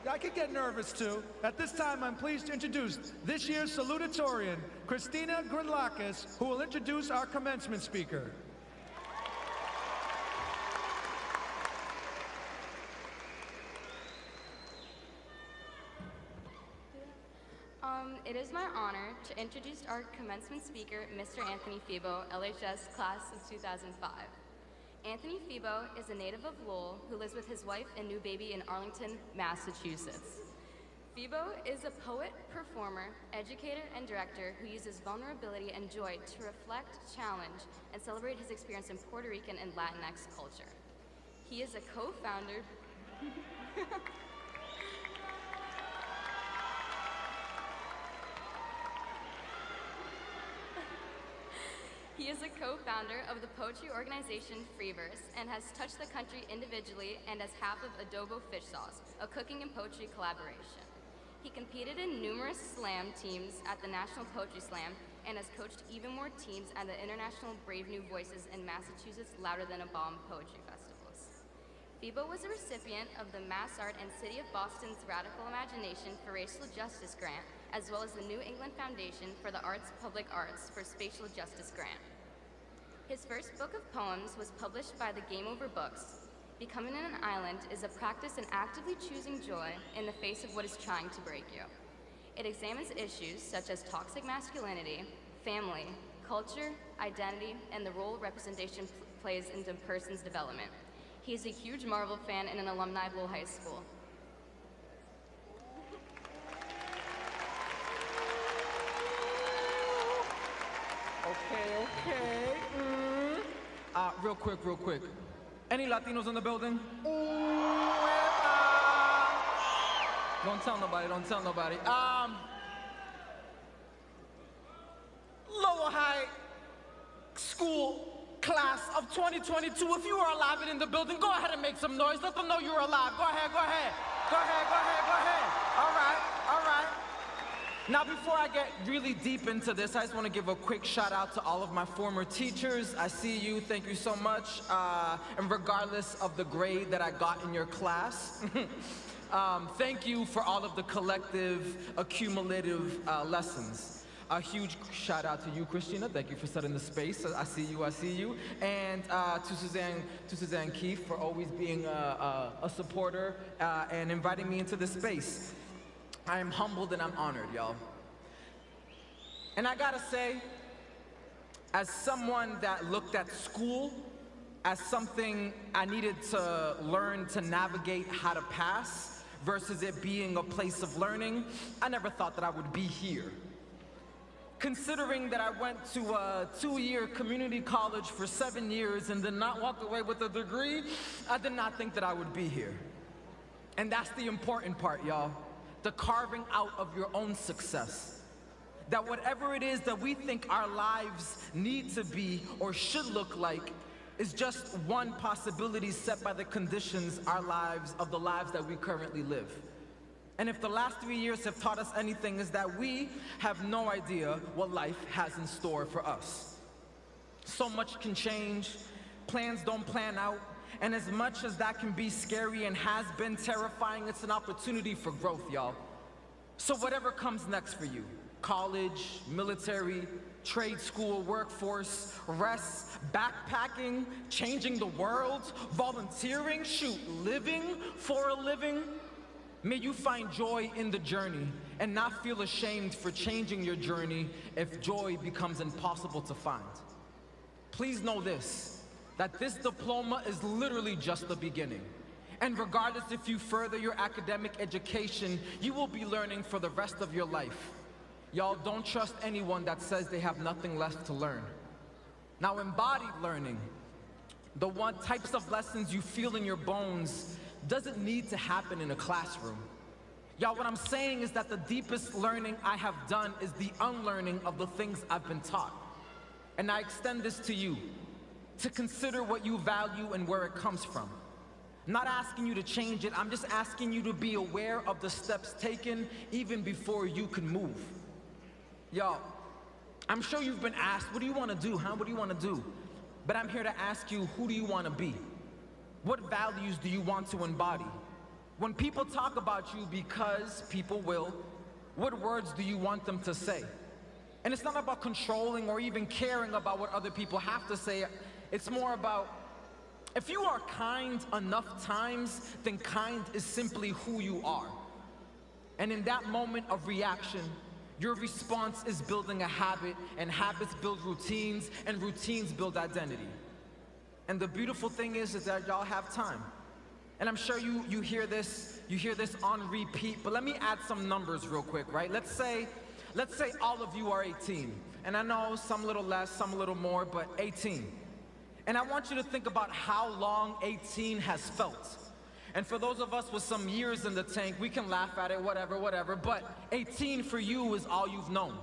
I could get nervous too. At this time, I'm pleased to introduce this year's salutatorian, Christina Gridlakis, who will introduce our commencement speaker. It is my honor to introduce our commencement speaker, Mr. Anthony Febo, LHS class of 2005. Anthony Febo is a native of Lowell who lives with his wife and new baby in Arlington, Massachusetts. Febo is a poet, performer, educator, and director who uses vulnerability and joy to reflect, challenge, and celebrate his experience in Puerto Rican and Latinx culture. He is a co-founder He is a co-founder of the poetry organization Freeverse and has touched the country individually and as half of Adobo Fish Sauce, a cooking and poetry collaboration. He competed in numerous slam teams at the National Poetry Slam and has coached even more teams at the International Brave New Voices and Massachusetts Louder Than a Bomb poetry festivals. Febo was a recipient of the Mass Art and City of Boston's Radical Imagination for Racial Justice Grant, as well as the New England Foundation for the Arts Public Arts for Spatial Justice Grant. His first book of poems was published by the Game Over Books. Becoming an island is a practice in actively choosing joy in the face of what is trying to break you. It examines issues such as toxic masculinity, family, culture, identity, and the role representation plays in a person's development. He is a huge Marvel fan and an alumni of Lowell High School. Okay. Real quick. Any Latinos in the building? Don't tell nobody. Lowell High School class of 2022, if you are alive and in the building, go ahead and make some noise. Let them know you're alive. Go ahead. All right. Now, before I get really deep into this, I just want to give a quick shout out to all of my former teachers. I see you, thank you so much. And regardless of the grade that I got in your class, thank you for all of the collective, accumulative lessons. A huge shout out to you, Christina. Thank you for setting the space. I see you. And to Suzanne Keefe for always being a supporter and inviting me into this space. I am humbled and I'm honored, y'all. And I gotta say, as someone that looked at school as something I needed to learn to navigate how to pass versus it being a place of learning, I never thought that I would be here. Considering that I went to a 2-year community college for 7 years and did not walk away with a degree, I did not think that I would be here. And that's the important part, y'all. The carving out of your own success. That whatever it is that we think our lives need to be or should look like is just one possibility set by the conditions of the lives that we currently live. And if the last 3 years have taught us anything, is that we have no idea what life has in store for us. So much can change, plans don't plan out, and as much as that can be scary and has been terrifying, it's an opportunity for growth, y'all. So whatever comes next for you, college, military, trade school, workforce, rest, backpacking, changing the world, volunteering, living for a living, may you find joy in the journey and not feel ashamed for changing your journey if joy becomes impossible to find. Please know this, that this diploma is literally just the beginning. And regardless if you further your academic education, you will be learning for the rest of your life. Y'all don't trust anyone that says they have nothing left to learn. Now, embodied learning, the one types of lessons you feel in your bones, doesn't need to happen in a classroom. Y'all, what I'm saying is that the deepest learning I have done is the unlearning of the things I've been taught. And I extend this to you, to consider what you value and where it comes from. I'm not asking you to change it, I'm just asking you to be aware of the steps taken even before you can move. Y'all, I'm sure you've been asked, what do you want to do, huh? What do you want to do? But I'm here to ask you, who do you want to be? What values do you want to embody? When people talk about you, because people will, what words do you want them to say? And it's not about controlling or even caring about what other people have to say. It's more about, if you are kind enough times, then kind is simply who you are. And in that moment of reaction, your response is building a habit, and habits build routines, and routines build identity. And the beautiful thing is that y'all have time. And I'm sure you hear this on repeat, but let me add some numbers real quick, right? Let's say all of you are 18. And I know some a little less, some a little more, but 18. And I want you to think about how long 18 has felt. And for those of us with some years in the tank, we can laugh at it, whatever, but 18 for you is all you've known.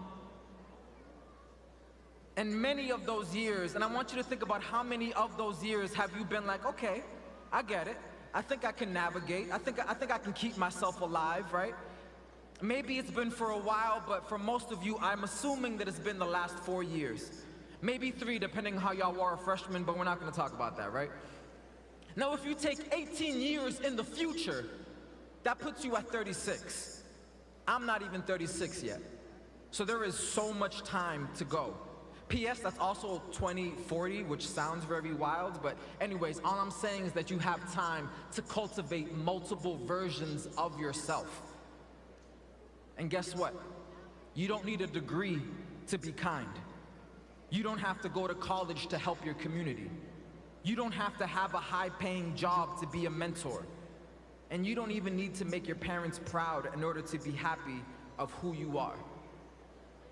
And many of those years, and I want you to think about how many of those years have you been like, okay, I get it. I think I can navigate. I think I can keep myself alive, right? Maybe it's been for a while, but for most of you, I'm assuming that it's been the last 4 years. Maybe 3, depending on how y'all were a freshman, but we're not gonna talk about that, right? Now, if you take 18 years in the future, that puts you at 36. I'm not even 36 yet. So there is so much time to go. P.S. that's also 2040, which sounds very wild, but anyways, all I'm saying is that you have time to cultivate multiple versions of yourself. And guess what? You don't need a degree to be kind. You don't have to go to college to help your community. You don't have to have a high-paying job to be a mentor. And you don't even need to make your parents proud in order to be happy of who you are.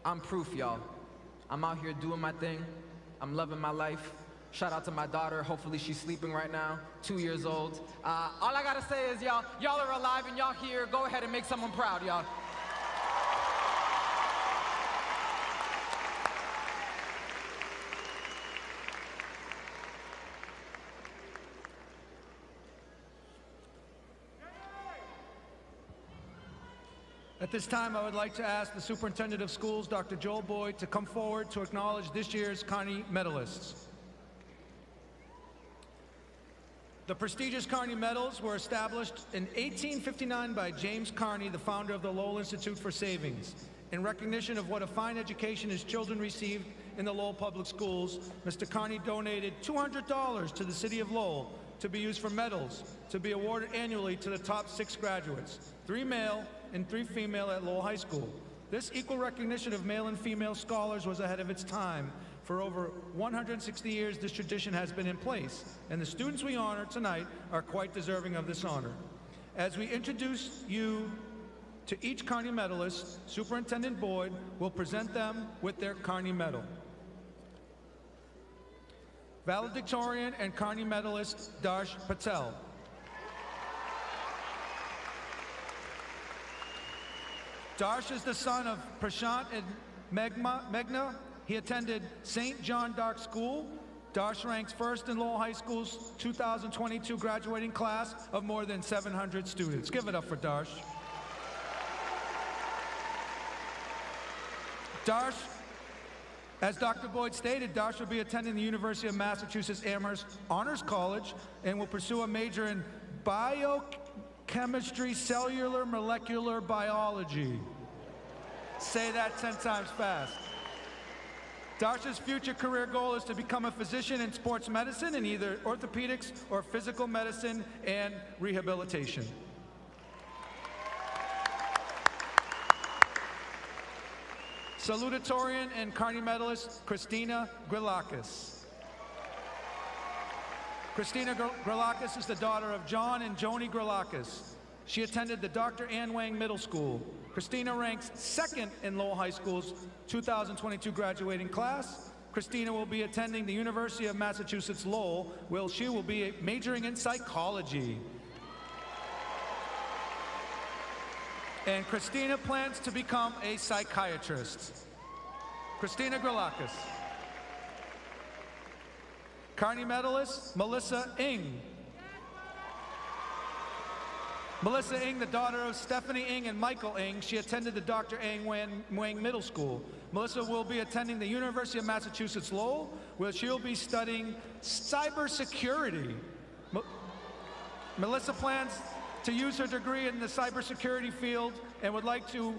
I'm proof, y'all. I'm out here doing my thing. I'm loving my life. Shout out to my daughter. Hopefully she's sleeping right now, 2 years old. All I gotta say is y'all are alive and y'all here. Go ahead and make someone proud, y'all. At this time, I would like to ask the Superintendent of Schools, Dr. Joel Boyd, to come forward to acknowledge this year's Carney medalists. The prestigious Carney medals were established in 1859 by James Carney, the founder of the Lowell Institute for Savings. In recognition of what a fine education his children received in the Lowell Public Schools, Mr. Carney donated $200 to the city of Lowell to be used for medals to be awarded annually to the top 6 graduates, 3 male and 3 female at Lowell High School. This equal recognition of male and female scholars was ahead of its time. For over 160 years, this tradition has been in place, and the students we honor tonight are quite deserving of this honor. As we introduce you to each Carney medalist, Superintendent Boyd will present them with their Carney medal. Valedictorian and Carney medalist Darsh Patel. Darsh is the son of Prashant and Meghna. He attended St. John Dark School. Darsh ranks first in Lowell High School's 2022 graduating class of more than 700 students. Give it up for Darsh. Darsh, as Dr. Boyd stated, Darsh will be attending the University of Massachusetts Amherst Honors College and will pursue a major in biochemistry, cellular molecular biology. Say that 10 times fast. Darsh's future career goal is to become a physician in sports medicine in either orthopedics or physical medicine and rehabilitation. Salutatorian and Carney medalist Christina Grilakis. Christina Grilakis is the daughter of John and Joni Grilakis. She attended the Dr. Ann Wang Middle School. Christina ranks 2nd in Lowell High School's 2022 graduating class. Christina will be attending the University of Massachusetts Lowell, where she will be majoring in psychology. And Christina plans to become a psychiatrist. Christina Grilakis. Carney medalist Melissa Ng. Melissa Ng, the daughter of Stephanie Ng and Michael Ng, she attended the Dr. Ang Wang Middle School. Melissa will be attending the University of Massachusetts Lowell, where she'll be studying cybersecurity. Melissa plans to use her degree in the cybersecurity field and would like to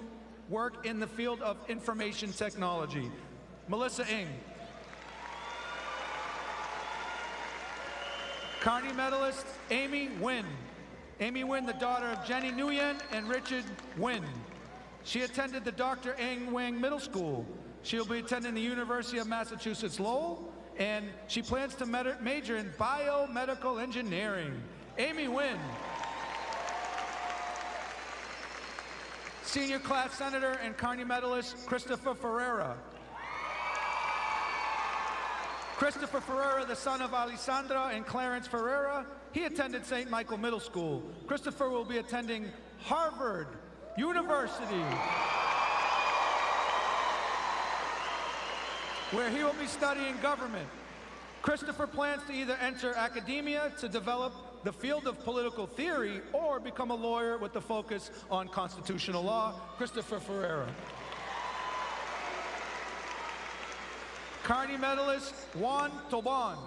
work in the field of information technology. Melissa Ng. Carney medalist Amy Nguyen. Amy Nguyen, the daughter of Jenny Nguyen and Richard Nguyen. She attended the Dr. Ng Wang Middle School. She'll be attending the University of Massachusetts Lowell, and she plans to major in biomedical engineering. Amy Nguyen. Senior class senator and Carney medalist Christopher Ferreira. Christopher Ferreira, the son of Alessandra and Clarence Ferreira, he attended St. Michael Middle School. Christopher will be attending Harvard University, where he will be studying government. Christopher plans to either enter academia to develop the field of political theory or become a lawyer with the focus on constitutional law. Christopher Ferreira. Carney medalist Juan Toban.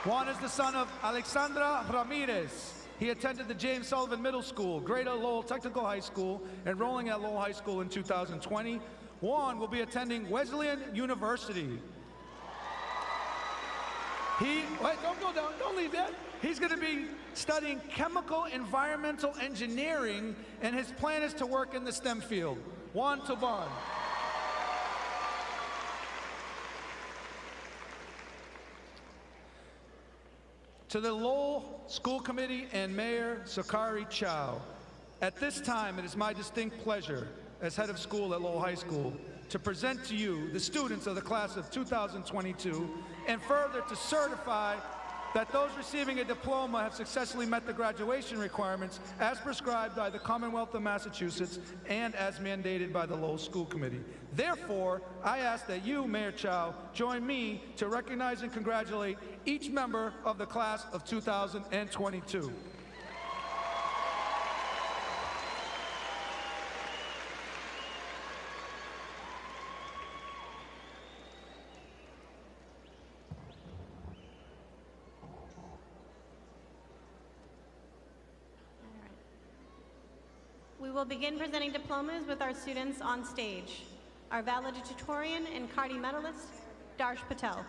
Juan is the son of Alexandra Ramirez. He attended the James Sullivan Middle School, Greater Lowell Technical High School, enrolling at Lowell High School in 2020. Juan will be attending Wesleyan University. Wait, don't go down, don't leave yet. He's going to be studying chemical environmental engineering, and his plan is to work in the STEM field. Juan Toban. To the Lowell School Committee and Mayor Sakari Chow, at this time it is my distinct pleasure as head of school at Lowell High School to present to you the students of the class of 2022 and further to certify that those receiving a diploma have successfully met the graduation requirements as prescribed by the Commonwealth of Massachusetts and as mandated by the Lowell School Committee. Therefore, I ask that you, Mayor Chow, join me to recognize and congratulate each member of the class of 2022. We will begin presenting diplomas with our students on stage. Our valedictorian and Carney medalist, Darsh Patel.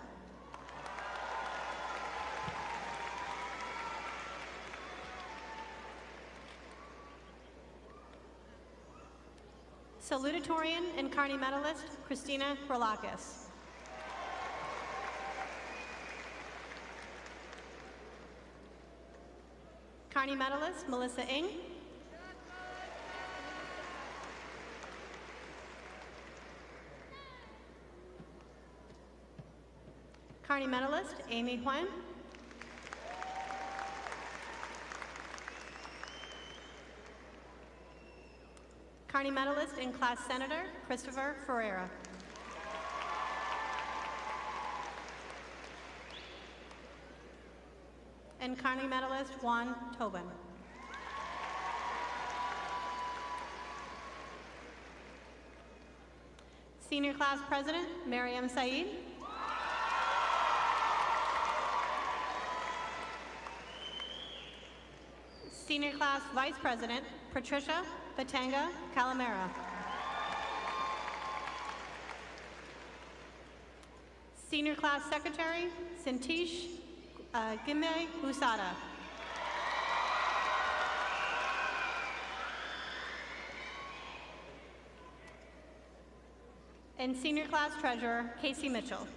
Salutatorian and Carney medalist, Christina Grolakis. Carney medalist, Melissa Ng. Carney medalist, Amy Nguyen. Carney medalist and class senator, Christopher Ferreira. And Carney medalist, Juan Tobin. Senior class president, Mariam Saeed. Senior class vice president, Patricia Batanga Calamera. Senior class secretary, Santish Gimbe Usada. And senior class treasurer, Casey Mitchell.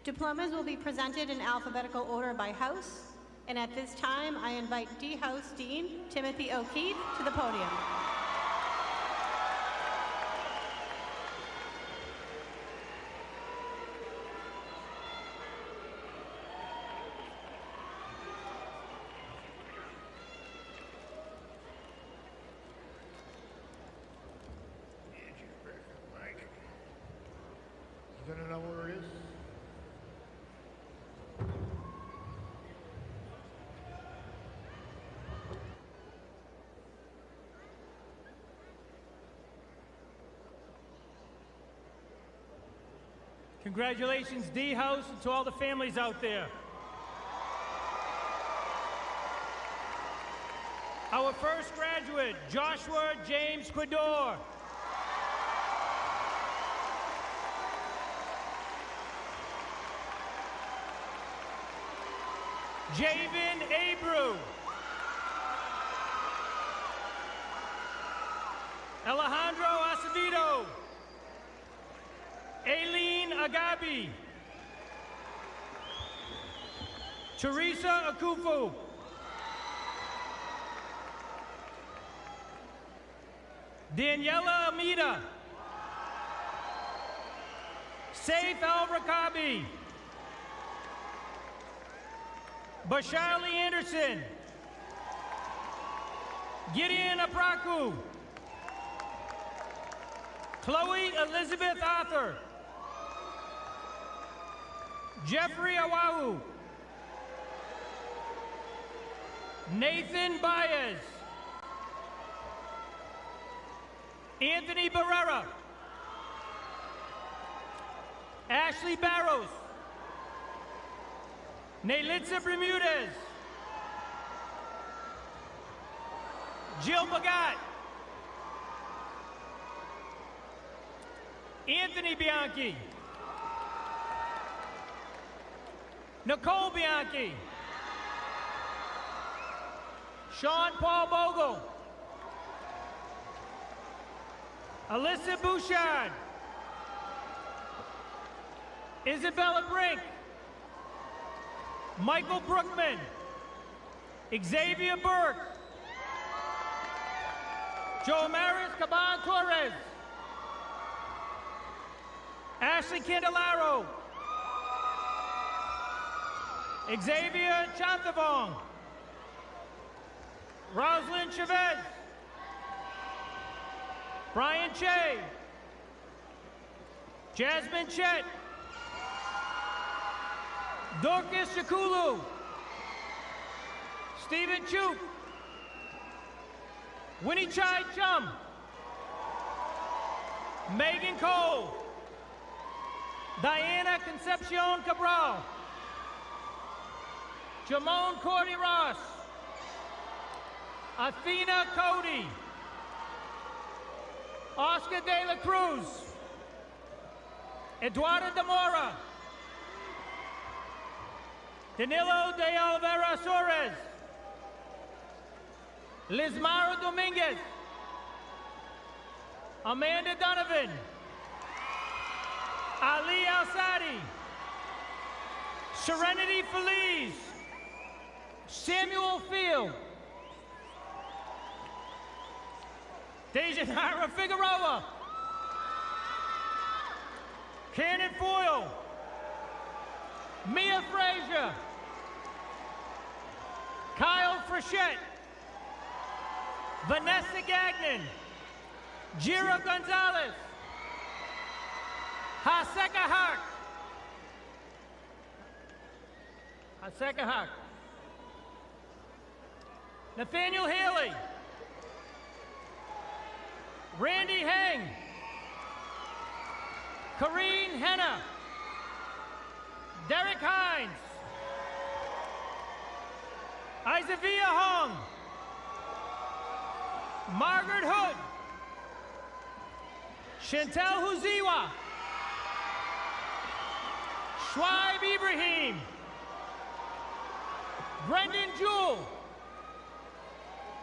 Diplomas will be presented in alphabetical order by house, and at this time, I invite D House Dean Timothy O'Keefe to the podium. You gonna know where it is? Congratulations, D-House, and to all the families out there. Our first graduate, Joshua James Quidor. Javen Abreu. Alejandro Acevedo. Aileen Agabi. Teresa Akufu. Daniela Amida. Saif Al-Rakabi. Basharli Anderson. Gideon Apraku. Chloe Elizabeth Arthur. Jeffrey Awahu. Nathan Baez. Anthony Barrera. Ashley Barros. Nelitza Bermudez. Jill Bagat. Anthony Bianchi. Nicole Bianchi. Sean Paul Bogle. Alyssa Bouchard. Isabella Brink. Michael Brookman. Xavier Burke. Joe Maris Caban Torres. Ashley Candelaro. Xavier Chanthavong. Rosalind Chavez. Brian Che. Jasmine Chet. Dorcas Shakulu. Stephen Chuk. Winnie Chai Chum. Megan Cole. Diana Concepcion Cabral. Jamone Cordy Ross. Athena Cody. Oscar De La Cruz. Eduardo Demora. Danilo De Oliveira Suarez. Lizmara Dominguez. Amanda Donovan. Ali Al-Sadi. Serenity Feliz. Samuel Field. Dejanira Figueroa. Cannon Foyle. Mia Frazier. Kyle Frechette. Vanessa Gagnon. Jira Gonzalez. Haseka Haq. Haseka Haq. Nathaniel Haley. Randy Heng. Kareen Henna. Derek Hines. Isavia Hong. Margaret Hood. Chantel Huziwa. Schweib Ibrahim. Brendan Jewell.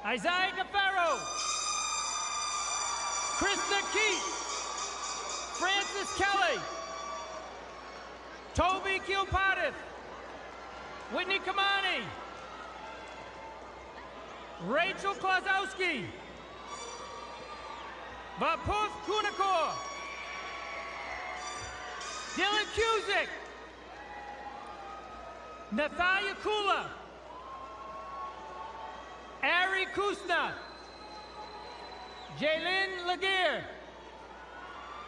Isaiah Gaffaro. Krista Keith. Francis Kelly. Toby Kilpatrick. Whitney Kamani. Rachel Klazowski. Vaputh Kunakor. Dylan Cusick. Nathalia Kula. Ari Kusna. Jaylin Laguerre.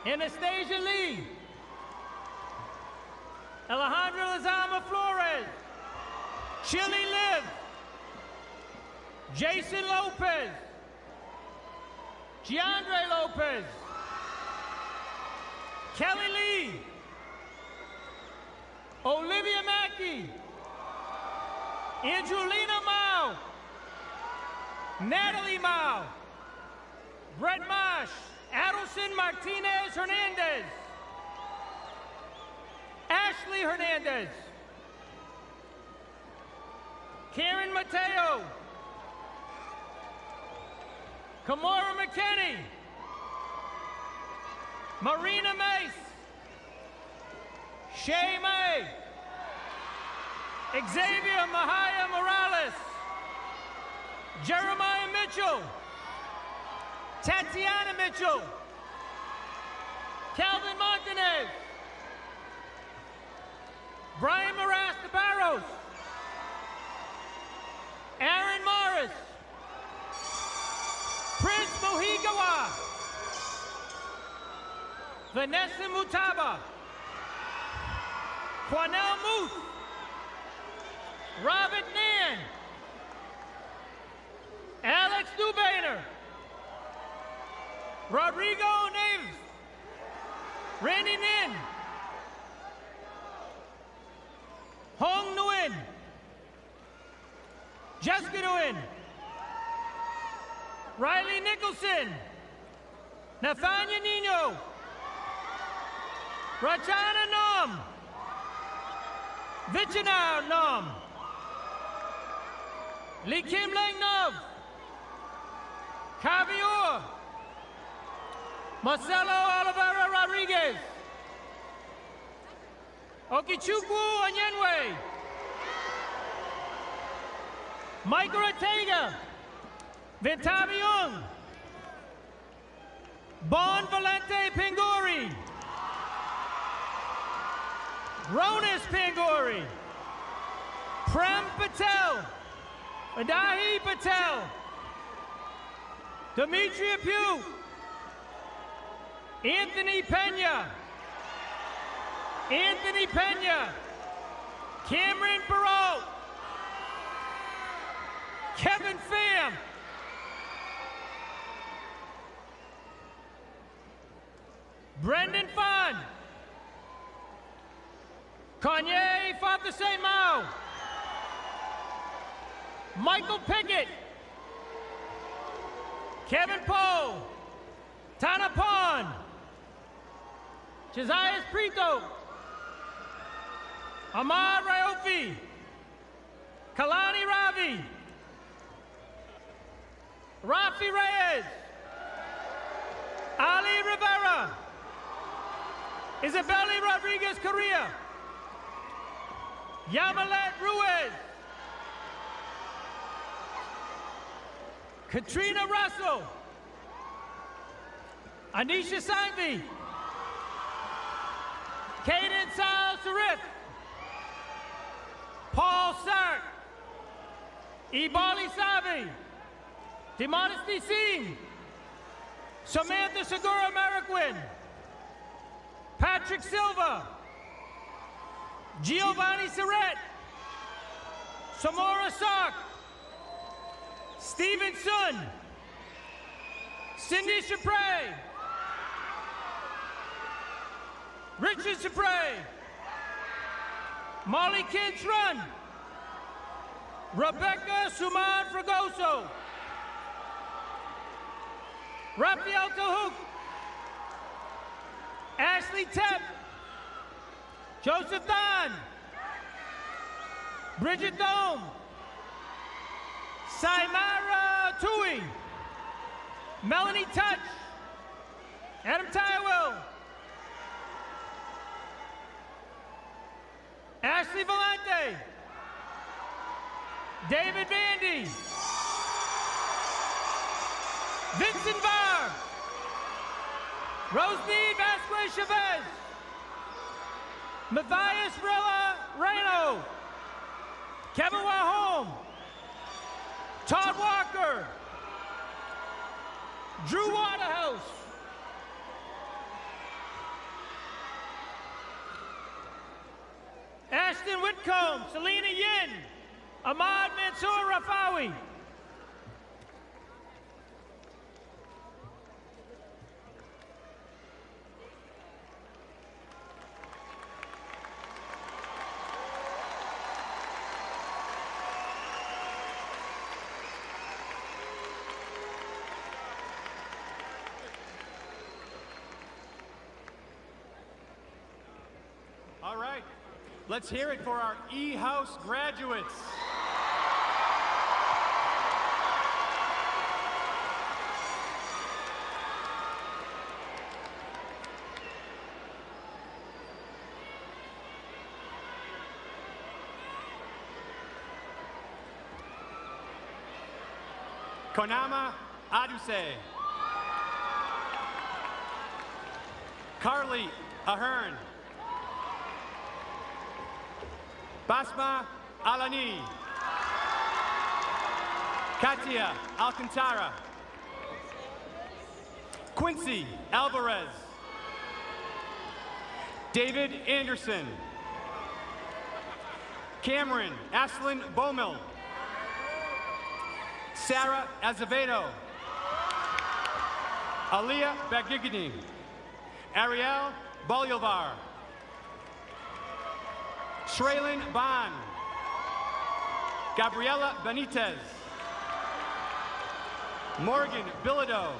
Anastasia Lee. Alejandra Lazama Flores. Chili Liv. Jason Lopez. Giandre Lopez. Kelly Lee. Lee, Angelina Mao, Natalie Mao, Brett Marsh, Adelson Martinez Hernandez, Ashley Hernandez, Karen Mateo, Kamora McKinney, Marina Mace, Shay May, Xavier Mahaya Morales, Jeremiah Mitchell, Tatiana Mitchell, Calvin Montanez, Brian Moras de Barros, Aaron Morris, Prince Mohigawa, Vanessa Mutaba, Quanell Muth, Robert Nan, Alex Dubainer, Rodrigo Neves, Randy Nin, Hong Nguyen, Jessica Nguyen, Riley Nicholson, Nathania Nino, Rajana Nom, Vichana Nom, Lee Kim Leng Nov, Cavior, Marcelo Oliveira Rodriguez, Okichukwu Onyenwe, Michael Ortega, Ventaviung, Bon Valente Pingori, Ronis Pingori, Prem Patel, Adahi Patel, Demetria Pugh, Anthony Pena, Cameron Barreau, Kevin Pham, Brendan Fun, Kanye Father St. Mao, Michael Pickett, Kevin Poe, Tana Pond, Josiah Prito, Ahmad Raofi, Kalani Ravi, Rafi Reyes, Ali Rivera, Isabeli Rodriguez Correa, Yamalet Ruiz, Katrina Russell, Anisha Sanvi, Kaden Sal Sarif, Paul Sark, Ibali Savi, Demodesty Singh, Samantha Segura Mariquin, Patrick Silva, Giovanni Surrett, Samora Sark, Stephen Sun, Cindy Chapray, Richard Chapray, Molly Kids Run, Rebecca Suman Fragoso, Rafael Tahuk, Ashley Tepp, Joseph Don, Bridget Dome, Saimara Tui, Melanie Touch, Adam Tyrell, Ashley Valente, David Vandy, Vincent Barr, Rosebud Vasquez Chavez, Matthias Rilla Reno, Kevin Wahome, Todd Walker, Drew Waterhouse, Ashton Whitcomb, Selena Yin, Ahmad Mansour Rafawi. All right. Let's hear it for our E-House graduates. Konama Aduse. Carly Ahern. Basma Alani. Katia Alcantara. Quincy Alvarez. David Anderson. Cameron Aslan Bomel. Sarah Azevedo. Aliyah Bagigini. Ariel Bolivar. Shraylin Bond. Gabriela Benitez. Morgan Bilodeau.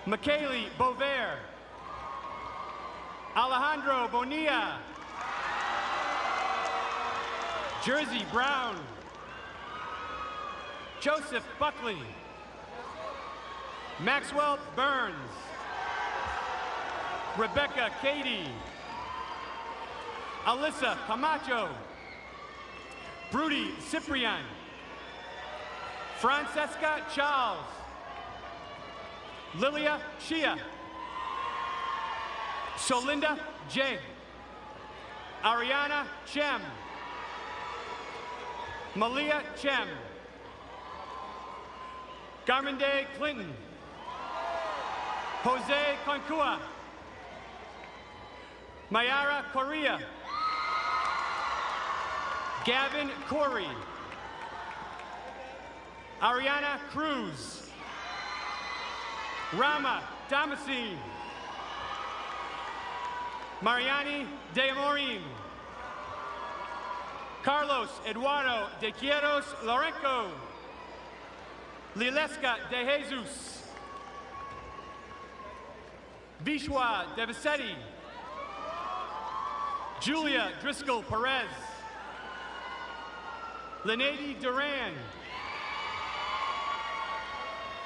Michaeli Bover. Alejandro Bonilla. Jersey Brown. Joseph Buckley. Maxwell Burns. Rebecca Cady. Alyssa Camacho. Brudy Cyprian. Francesca Charles. Lilia Shia. Solinda J. Ariana Chem. Malia Chem. Garminde Clinton. Jose Concua. Mayara Correa. Gavin Corey. Ariana Cruz. Rama Damascene. Mariani De Amorim. Carlos Eduardo De Quieros Lorenco. Lileska De Jesus. Vishwa Devisetti. Julia Driscoll Perez. Lenady Duran.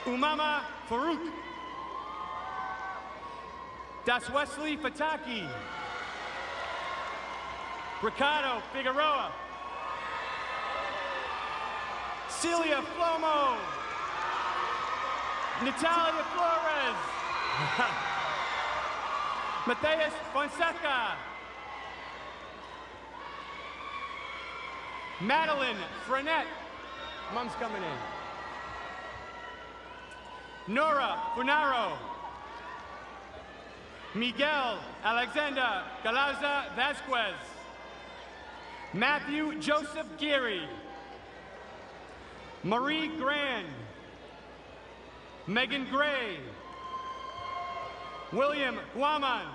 Umama Farouk. Das Wesley Fataki. Ricardo Figueroa. Celia Flomo. Natalia Flores. Mateus Fonseca. Madeline Frenette. Mom's coming in. Nora Funaro. Miguel Alexander Galauza Vasquez. Matthew Joseph Geary. Marie Grand. Megan Gray. William Guaman.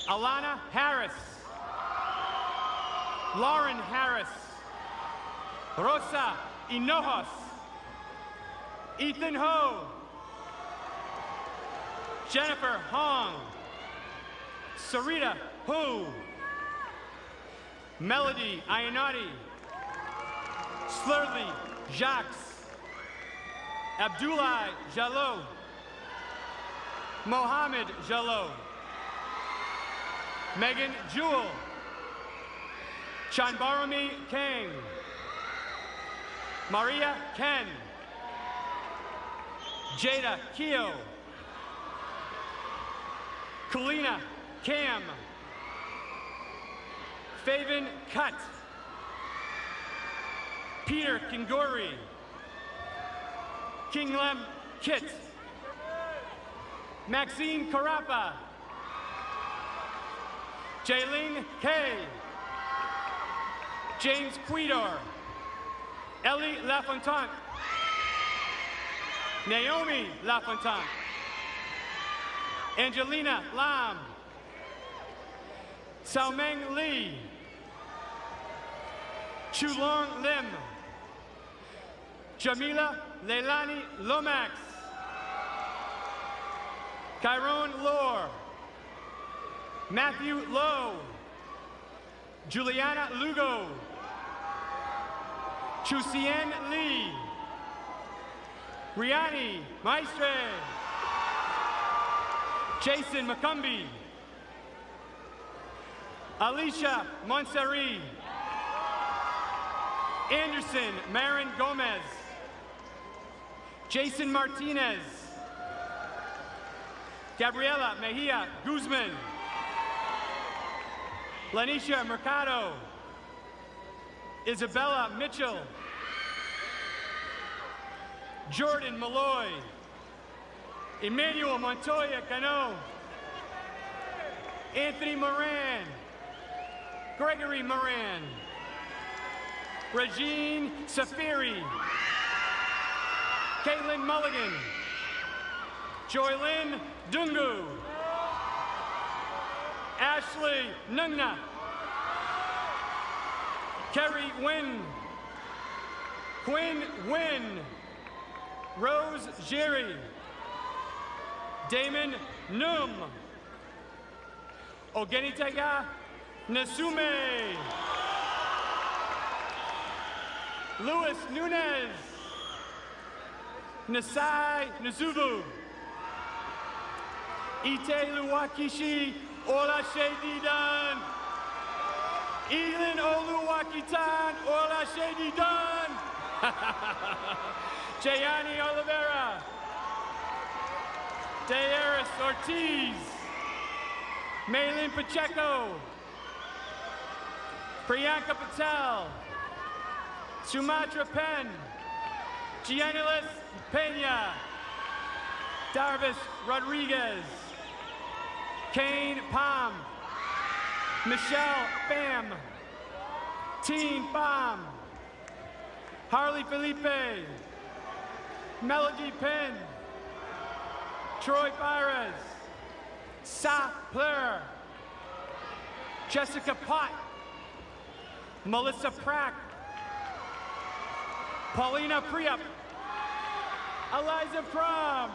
Alana Harris. Lauren Harris. Rosa Hinojos. Ethan Ho. Jennifer Hong. Sarita Hu. Melody Ayanati. Slurley Jacques. Abdullah Jalot. Mohammed Jalot. Megan Jewell. Chanbarami Kang. Maria Ken. Jada Keo. Kulina Cam. Faven Cut. Peter Kingori. Kinglem Kit. Maxine Carapa. Jaylene K. James Quidor. Ellie Lafontaine. Naomi Lafontaine. Angelina Lam. Xiaomeng Li. Chulong Lim. Jamila Leilani Lomax. Chiron Lore. Matthew Lowe. Juliana Lugo. Chusien Lee. Riani Maestre. Jason McCumbee. Alicia Monseri. Anderson Marin Gomez. Jason Martinez. Gabriela Mejia Guzman. Lanisha Mercado. Isabella Mitchell. Jordan Malloy. Emmanuel Montoya Cano. Anthony Moran. Gregory Moran. Regine Safiri. Caitlin Mulligan. Joylyn Dungu. Ashley Nungna. Kerry Wynn. Quinn Wynn. Rose Jerry. Damon Num. Ogenitega Nasume. Luis Nunez. Nasai Nzuvu. Ite Luwakishi Olashedidan. Elin Oluwakitan Olashedidan. Jayani Oliveira. Daeris Ortiz. Maylin Pacheco. Priyanka Patel. Sumatra Pen. Giannis Pena. Darvis Rodriguez. Kane Palm. Michelle Pham. Teen Pham. Harley Felipe. Melody Penn. Troy Pires. Sa Plur. Jessica Pott. Melissa Pratt. Paulina Priup. Eliza Prom.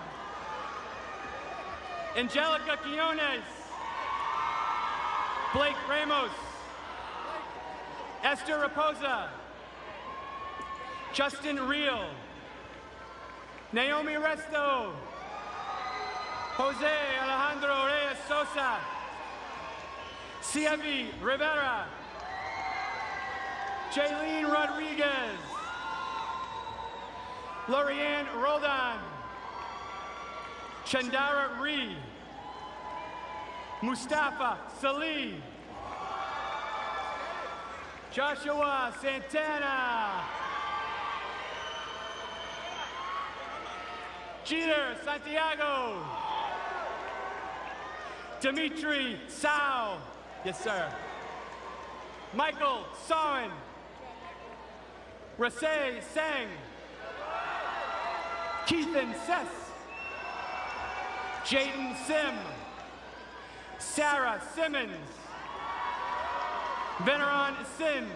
Angelica Quinones. Blake Ramos. Esther Raposa. Justin Reel. Naomi Resto. Jose Alejandro Reyes Sosa. Ciavi Rivera. Jaylene Rodriguez. Lorianne Roldan. Chandara Ree. Mustafa Salih. Joshua Santana. Jeter Santiago. Dimitri Sao. Yes, sir. Michael Sawen. Rasay Sang. Keithan Sess. Jaden Sim. Sarah Simmons. Veneron Sin.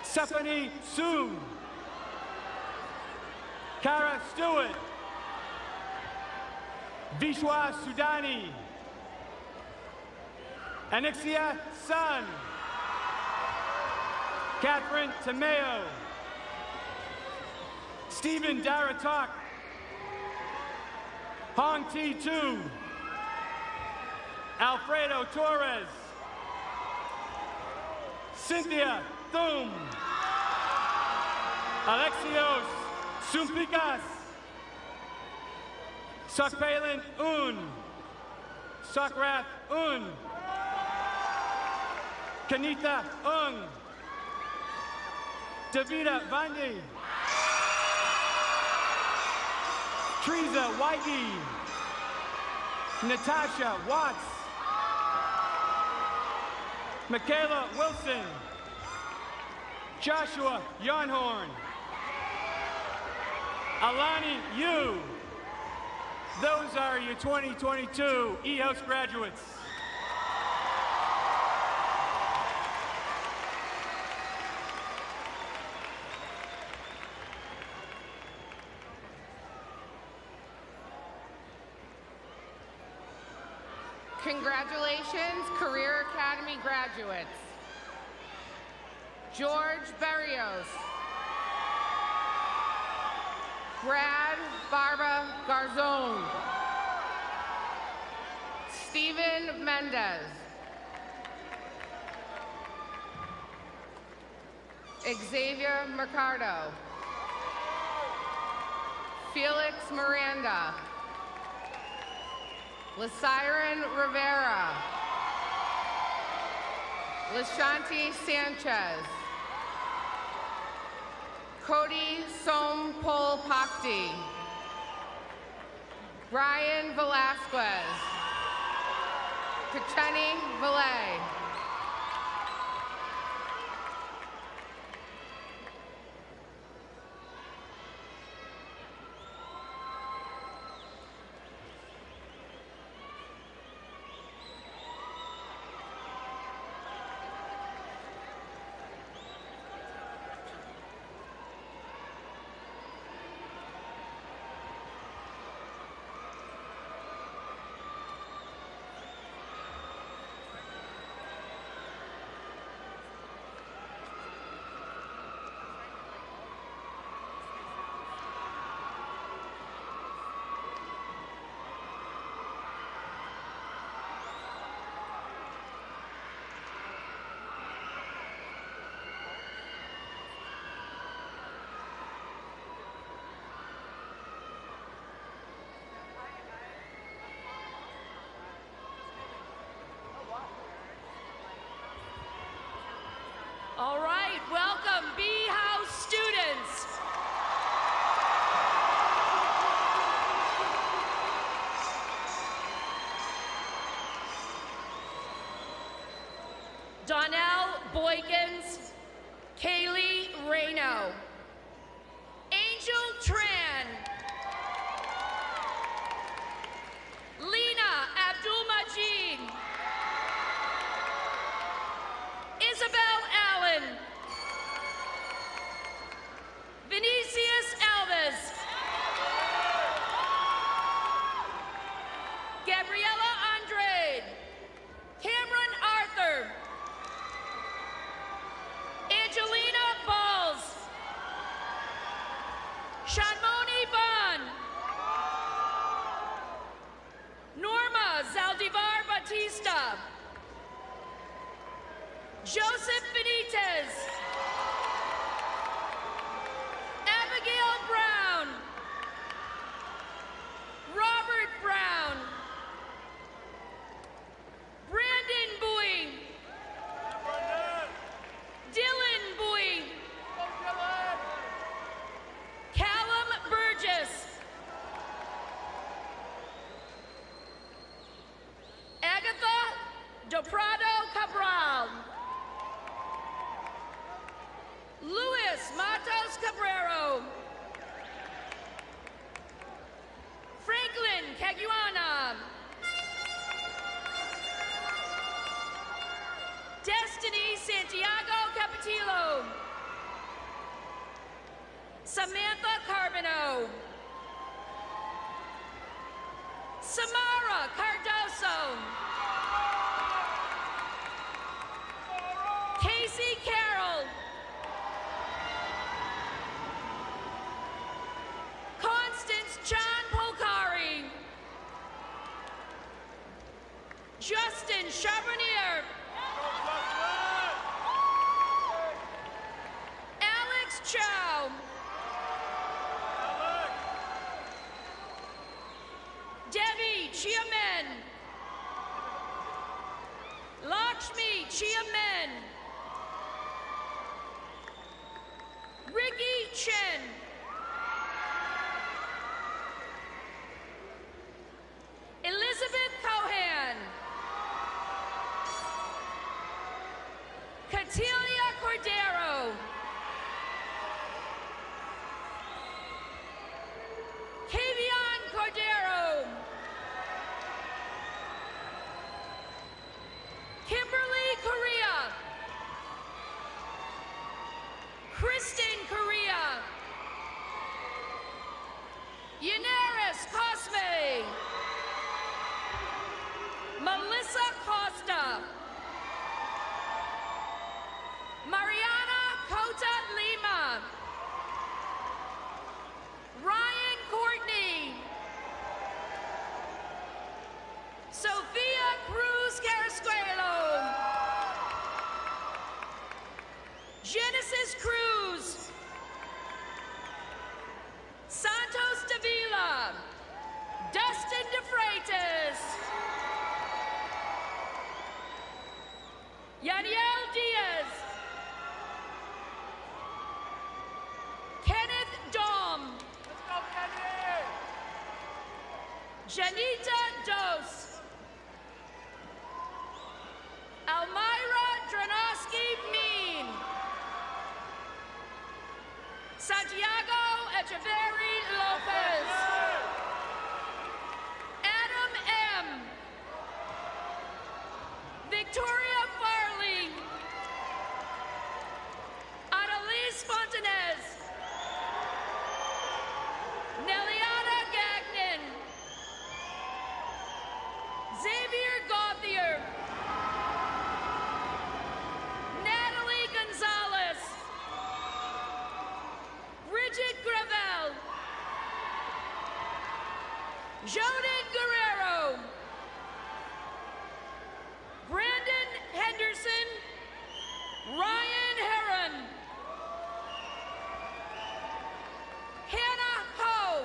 Stephanie Soon. Kara Stewart. Vishwa Sudani. Anixia Sun. Catherine Tameo. Stephen Daratok. Hong T2. Alfredo Torres. Cynthia Thum. Alexios Sumpikas. Sakpalin Un. Sakrath Un. Kanita Ung. Davida Vandi. Teresa Weige. Natasha Watts. Michaela Wilson. Joshua Yarnhorn. Alani Yu. Those are your 2022 E-House graduates. Congratulations, Career Academy graduates. George Berrios. Brad Barba Garzon. Stephen Mendez. Xavier Mercado. Felix Miranda. LaSiren Rivera. Lashanti Sanchez. Cody Sompol Pakti. Brian Velasquez. Kacheni Valet. All right, welcome, B-House students. Donnell Boykins, Kaylee Reno, Angel Tran, Lena Abdul-Majid, Isabel Allen, Vinicius Alves, Gabriela Andrade, Cameron Arthur, Angelina Balls, Shanmoni Bond, Norma Zaldivar Batista, Joseph Benitez, Abigail Brown, Robert Brown, Brandon Bowie, Dylan Bowie, Callum Burgess, Agatha Doprado Cabral, Luis Matos Cabrero, Franklin Caguana, Destiny Santiago Capetillo, Samantha Carbino, Samara Cardoso, Casey Carroll, Constance Chan Polkari, Justin Charbonnier, Alex Chow, Debbie Chiamen, Lakshmi Chiamen, Ricky Chen, Elizabeth Cohan, Catilia Cordero, Kavion Cordero, Kimberly Correa, Kristen Correa, Yanaris Cosme, Melissa Janita Dos. Elmira Dronosky Mean. Santiago Echeverry Lopez. Adam M. Victoria Farley. Annalise Fontanez. Neliana Gagnon. Xavier Gauthier. Natalie Gonzalez. Bridget Gravel. Jonan Guerrero. Brandon Henderson. Ryan Heron. Hannah Ho.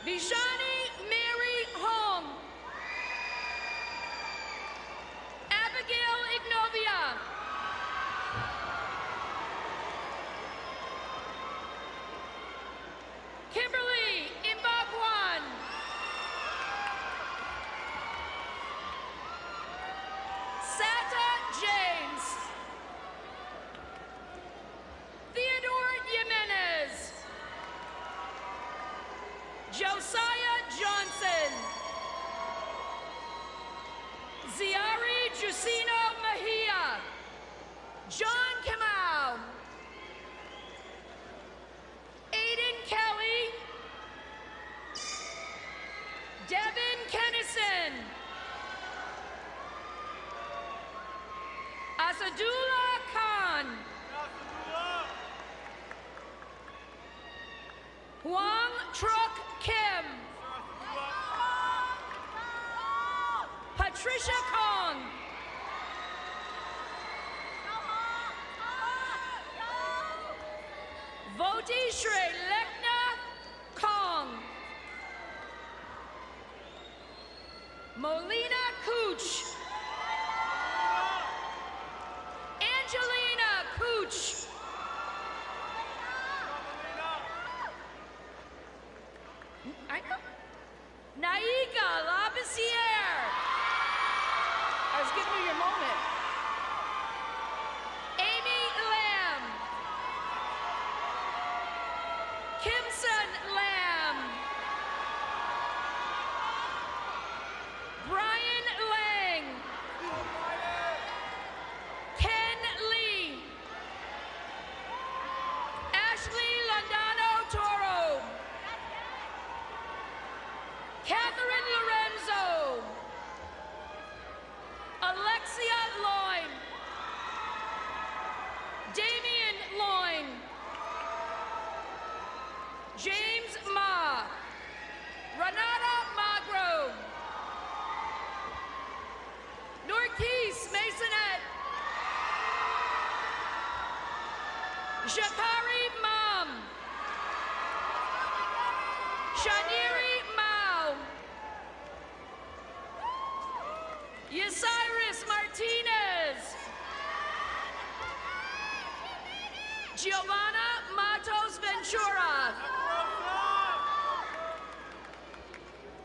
Vishani Mary Hong. Abigail Ignovia. Kimberly Imbagwan. Sata James. Theodore Jimenez. Josiah Johnson. Ziari Jusino Mejia. John Kamau. Aiden Kelly. Devin Kennison. Asadullah Khan. Huang Truck Kim. Patricia Kong. Voti Shrey Lekna Kong. Molina Cooch. Angelina Cooch. I know. Naika Labissiere. I was giving you your moment. Amy Lamb. Kimson Lamb. Brian Lang. Ken Lee. Ashley Landano Toro. Catherine Lorenzo. Alexia Loin. Damian Loin. James Ma. Renata Magro. Norquise Masonette. Shakari Mam. Shaniri Mao. Yesiris Martinez. Giovanna Matos Ventura.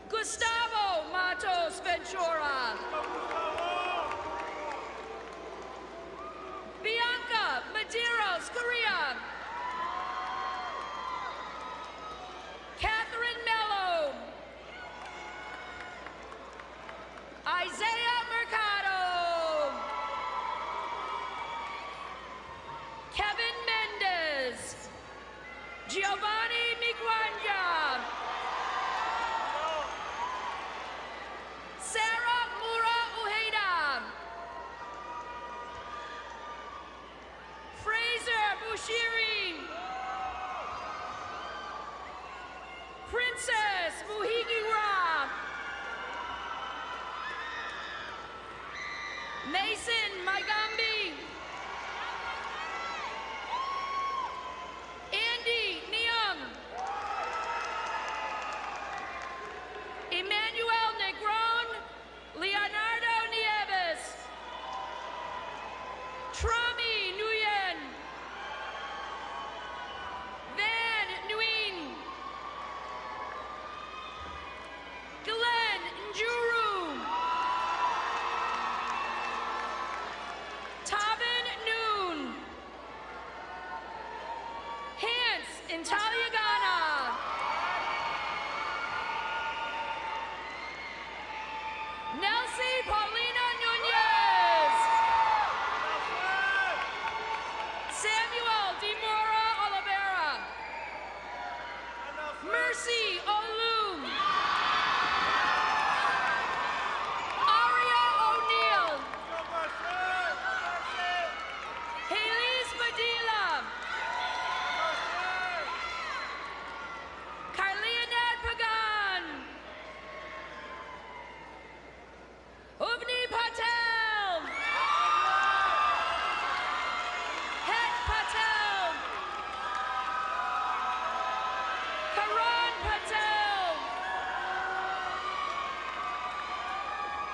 Gustavo Matos Ventura. Bianca Medeiros Correa. Catherine Mello. Isaiah Mercado. Kevin Mendez. Giovanni Miguanja. Sarah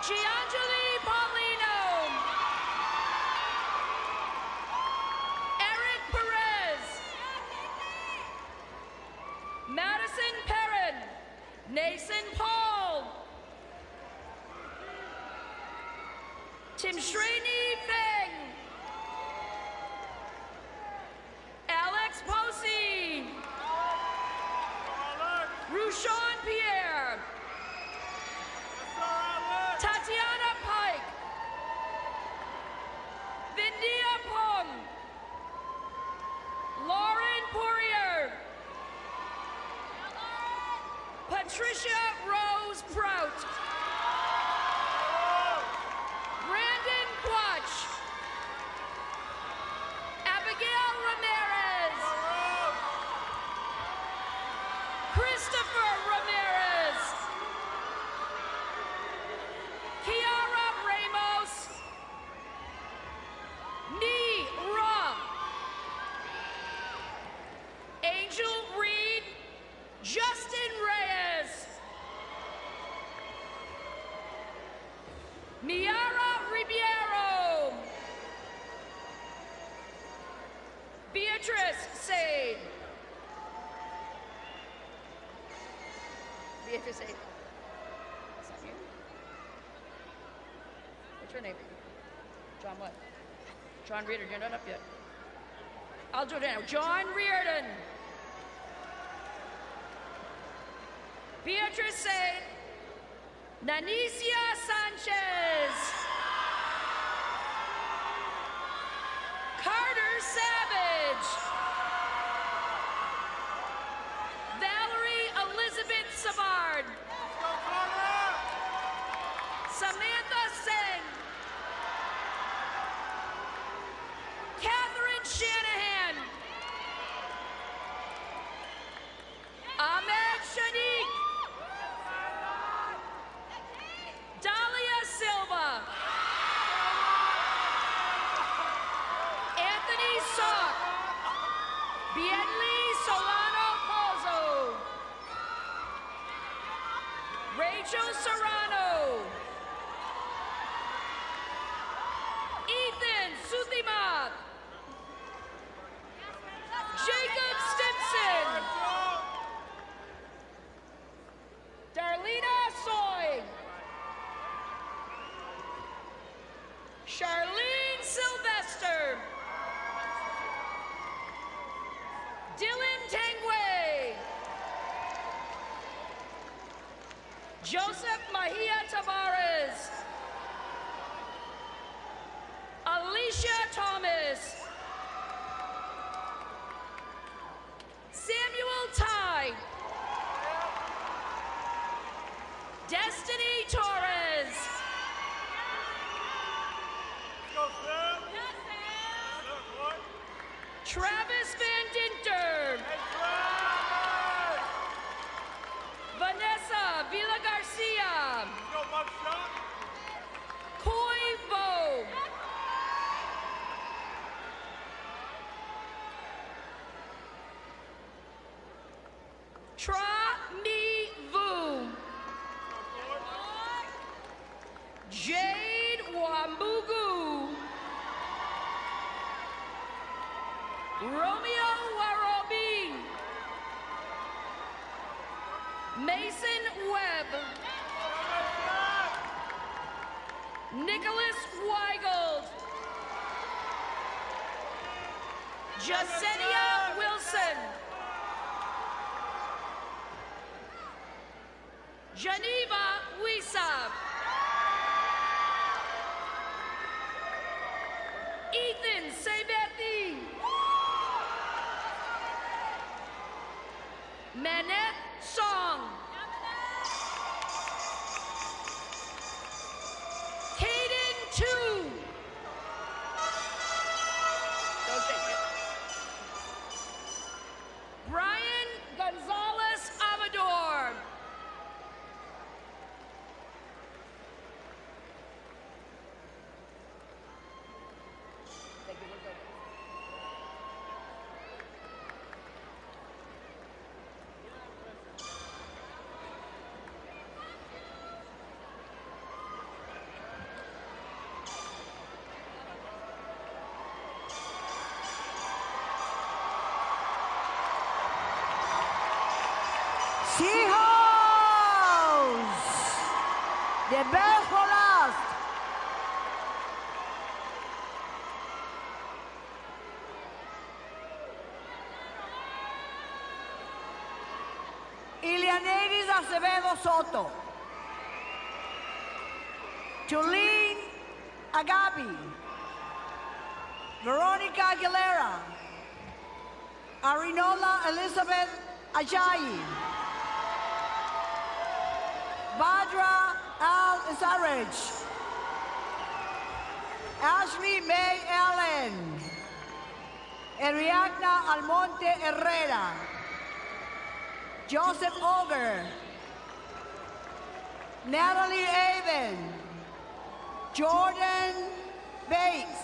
Giangeli Paulino. Eric Perez. Madison Perrin. Nason Paul. Tim Shraney Feng. Alex Posey. Rushawn Pierre. Tatiana Pike. Vindia Pong. Lauren Poirier. Patricia Rose Prout. Brandon Quach. Abigail Ramirez. Christopher Ramirez. Kiara Ramos. Nee Ra. Angel Reed. Justin Reyes. Miara Ribeiro. Beatrice Sade. Beatrice Sade. Is that you? What's your name? John what? John Reardon, you're not up yet. I'll do it now. John Reardon. Beatrice Sade. Nanicia Sanchez. Carter Savage. Valerie Elizabeth Savard. Samantha Singh. Catherine Shanahan. Ahmed Shanique. Dahlia Silva. Anthony Sock. Bienli Solano Pozo. Rachel Serrano. Ethan Suthima. Jacob Stimson. Darlena Soy. Charlene Sylvester. Dylan Tangway. Joseph Mahia Tavares. Alicia Thomas. Samuel Ty. Destiny Torres. Travis Van Dinter. Vanessa Villa Garcia. Koi Vo. Tra Mi Vu. Jade Wambugu. Romeo Warobi. Mason Webb. Nicholas Weigeld. Jasenia Wilson. Geneva Wisa. Ethan Savethi. Manette Song. Caden 2. Don't shake it. Brian Gonzalez Amador. The best for last. Ilianidis Acevedo Soto. Tulene Agabi. Veronica Aguilera. Arinola Elizabeth Ajayi. Badra Al Isarich. Ashley May Allen. Ariadna Almonte Herrera. Joseph Auger. Natalie Avon. Jordan Bates.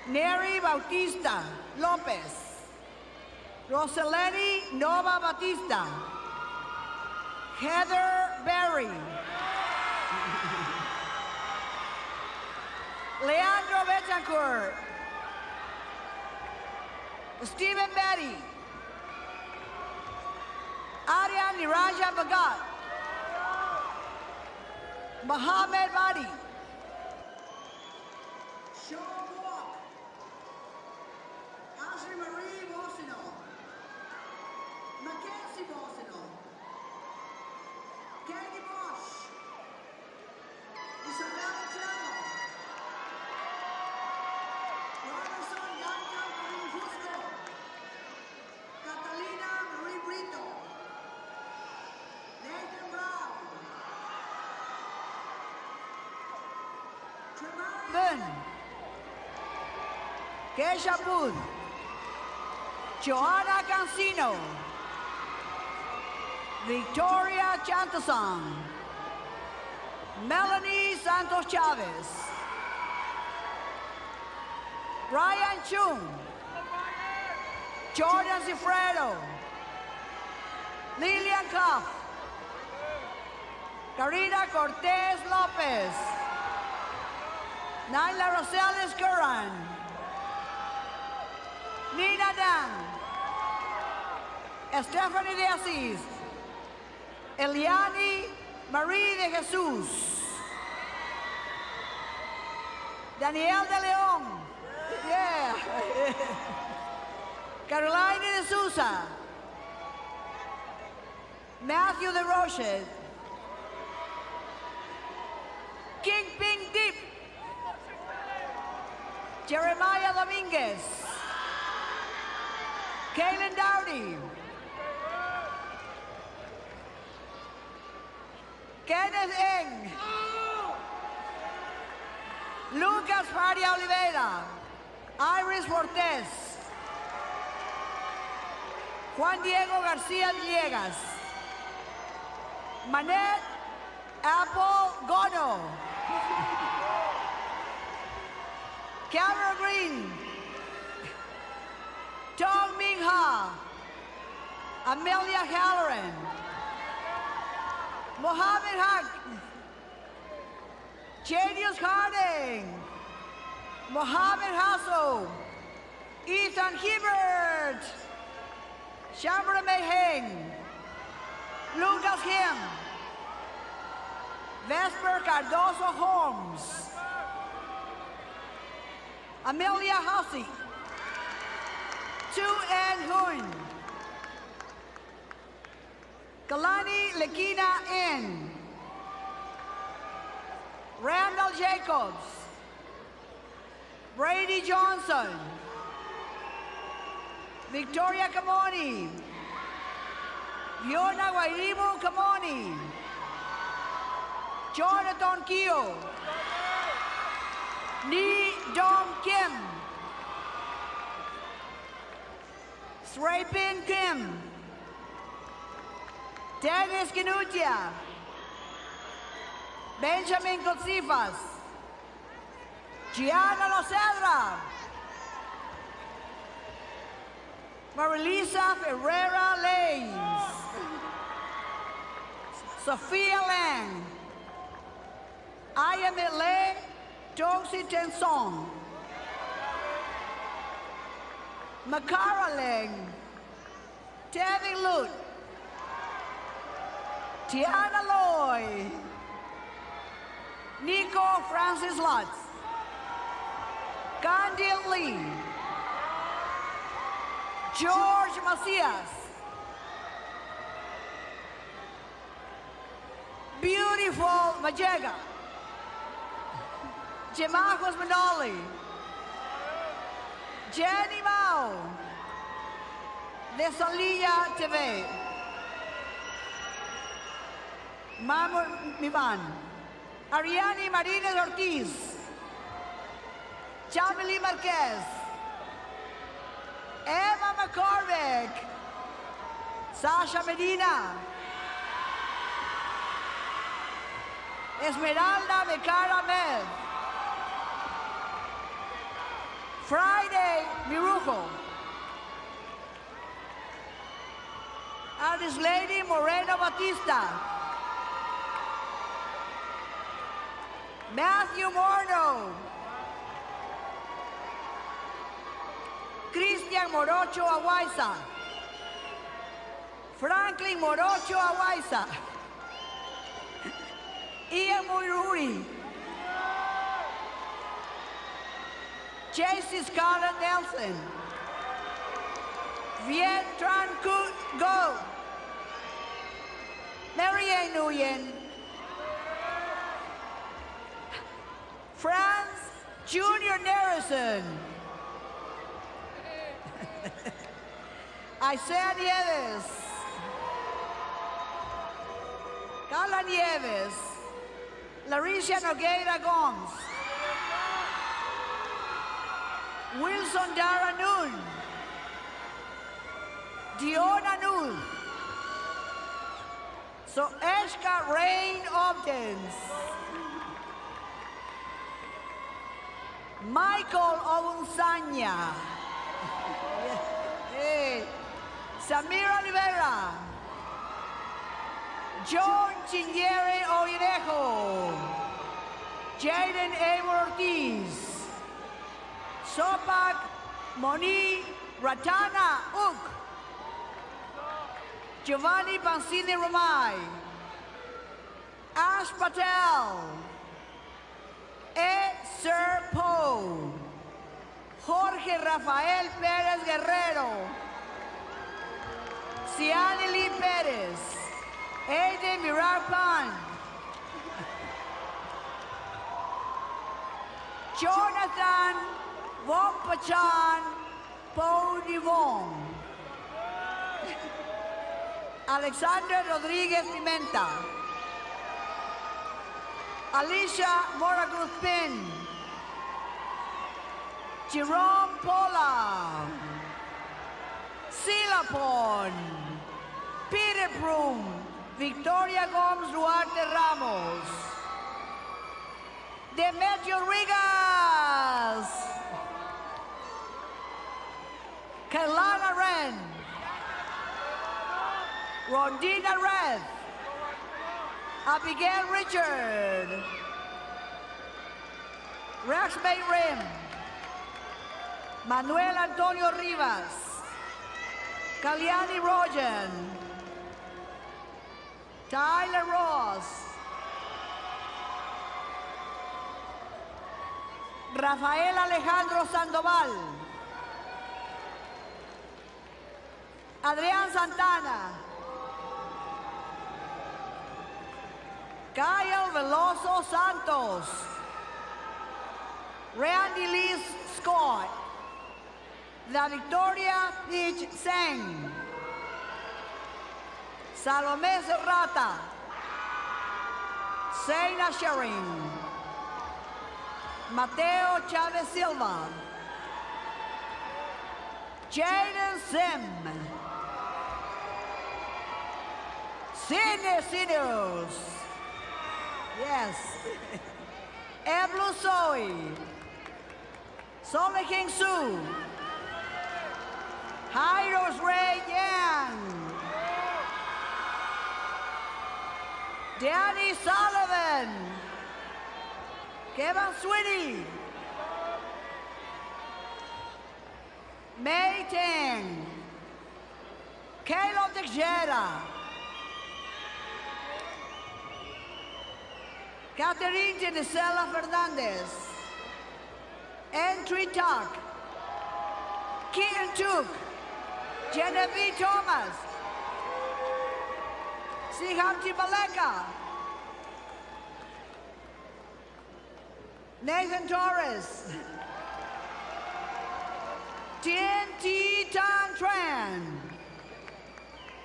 Neri Bautista Lopez. Roseleni Nova Batista. Heather Berry. Leandro Betancourt. Stephen Betty. Aryan Niraja Bhagat. Mohammed Badi. Sean Walk. Ashley Marie Bosino. Mackenzie Bosino. Katie Bosch. Isabel Tiago. Robertson Yanka Marie Fusco. Catalina Marie Brito. Nathan Brown. Tremari Keisha Booth. Joanna Cancino. Victoria Chantasan. Melanie Santos Chavez. Brian Chung. Jordan Cifredo. Lilian Cuff. Karina Cortez Lopez. Naila Rosales Curran. Nina Dan. Stephanie de Assis. Eliani Marie de Jesus. Daniel de León. Yeah. Caroline de Sousa. Matthew de Roche. King Ping Deep. Jeremiah Dominguez. Kaylin Dowdy. Kenneth Eng. Lucas Faria Oliveira. Iris Cortez. Juan Diego García Villegas. Manet Apple Gono. Cameron Green. Tong Ming Ha. Amelia Halloran. Mohammed Haq. Jadius Harding. Mohammed Hasso. Ethan Hibbert. Shambra Mayheng. Lucas Kim. Vesper Cardoso Holmes. Amelia Hussey. Tu En Hun. Kalani Lekina N. Randall Jacobs. Brady Johnson. Victoria Camoni. Fiona Guairibo Camoni. Jonathan Keo. Ni Dong Kim. Srapin Kim. Dennis Kinutia. Benjamin Cotsifas. Gianna Locedra. Marilisa Ferreira Lanes. Sophia Lang. Ayamile Toxi Tensong. Makara Lang. Tevin Lut. Tiana Loy, Nico Francis Lutz, Candil Lee, George Macias, Beautiful Majega, Jemajos Manoli, Jenny Mao, de Solilla TV, Mamo Mivan, Ariani Marínez Ortiz, Chamely Marquez, Emma McCormick, Sasha Medina, Esmeralda Becara Med, Friday Mirujo, Artist Lady Moreno Batista, Matthew Morno, Cristian Morocho Aguaiza, Franklin Morocho Aguaiza, Ian Muiruri, J.C. Scarlett Nelson, Viet Tran Go, Marianne Nguyen, Franz Junior Nerison, Isaiah Nieves, Carla Nieves, Larisha Nogueira Gomes, Wilson Dara Nun, Diona Null, so Eshka Rain Obdens, Michael Obunsanya, hey, Samir Oliveira, John Chingere Oirejo, Jaden Eber Ortiz, Sopak Moni Ratana Uk, Giovanni Pansini Romai, Ash Patel, E. Sir Poe, Jorge Rafael Pérez Guerrero, Ciani Lee Pérez, Aiden Mirar Pan, Jonathan Vompachan Podivon, Alexander Rodriguez Pimenta, Alicia Moragut Pin, Jerome Pola, Silapon, Peter Broom, Victoria Gomes Duarte Ramos, Demetrio Rigas, Kailana Ren, Rondina Red, Abigail Richard, Raxmay Rim, Manuel Antonio Rivas, Kalyani Rojan, Tyler Ross, Rafael Alejandro Sandoval, Adrián Santana, Kyle Veloso Santos, Randy Lee Scott, La Victoria Peach Seng, Salomé Serrata, Seina Shering, Mateo Chavez Silva, Jaden Sim, Sidney Sinews, yes, Eblu Zoe, Sole King Su, Hyros Ray Yang, Danny Sullivan, Kevin Sweeney, May Tang, Caleb Teixeira, Catherine Genesela Fernandez. Entry Tuck. Keaton Took. Genevieve Thomas. Sihamti Maleka. Nathan Torres. Tien T Tan Tran.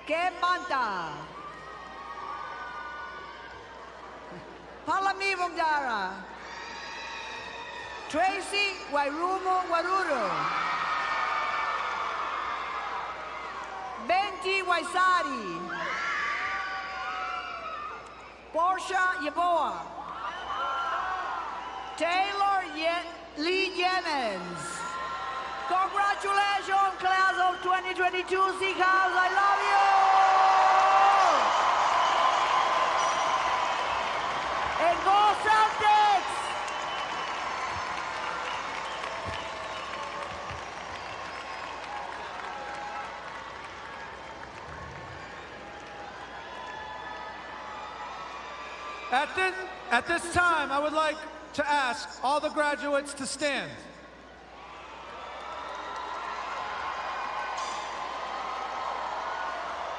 Kem Manta. Palami Vongdara. Tracy Wairumo Waruru. Benti Waisari. Portia Yaboa. Taylor Lee Jennings. Congratulations, class of 2022 Seacows. I love you! And go Celtics! At this time, I would like to ask all the graduates to stand.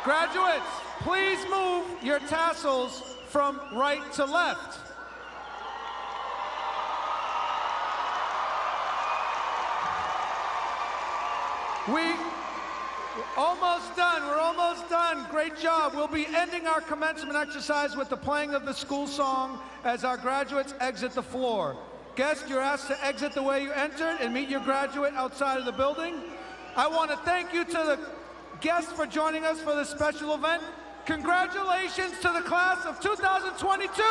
Graduates, please move your tassels from right to left. We're almost done. We're almost done. Great job. We'll be ending our commencement exercise with the playing of the school song as our graduates exit the floor. Guests, you're asked to exit the way you entered and meet your graduate outside of the building. I want to thank you to the guests for joining us for this special event. Congratulations to the class of 2022.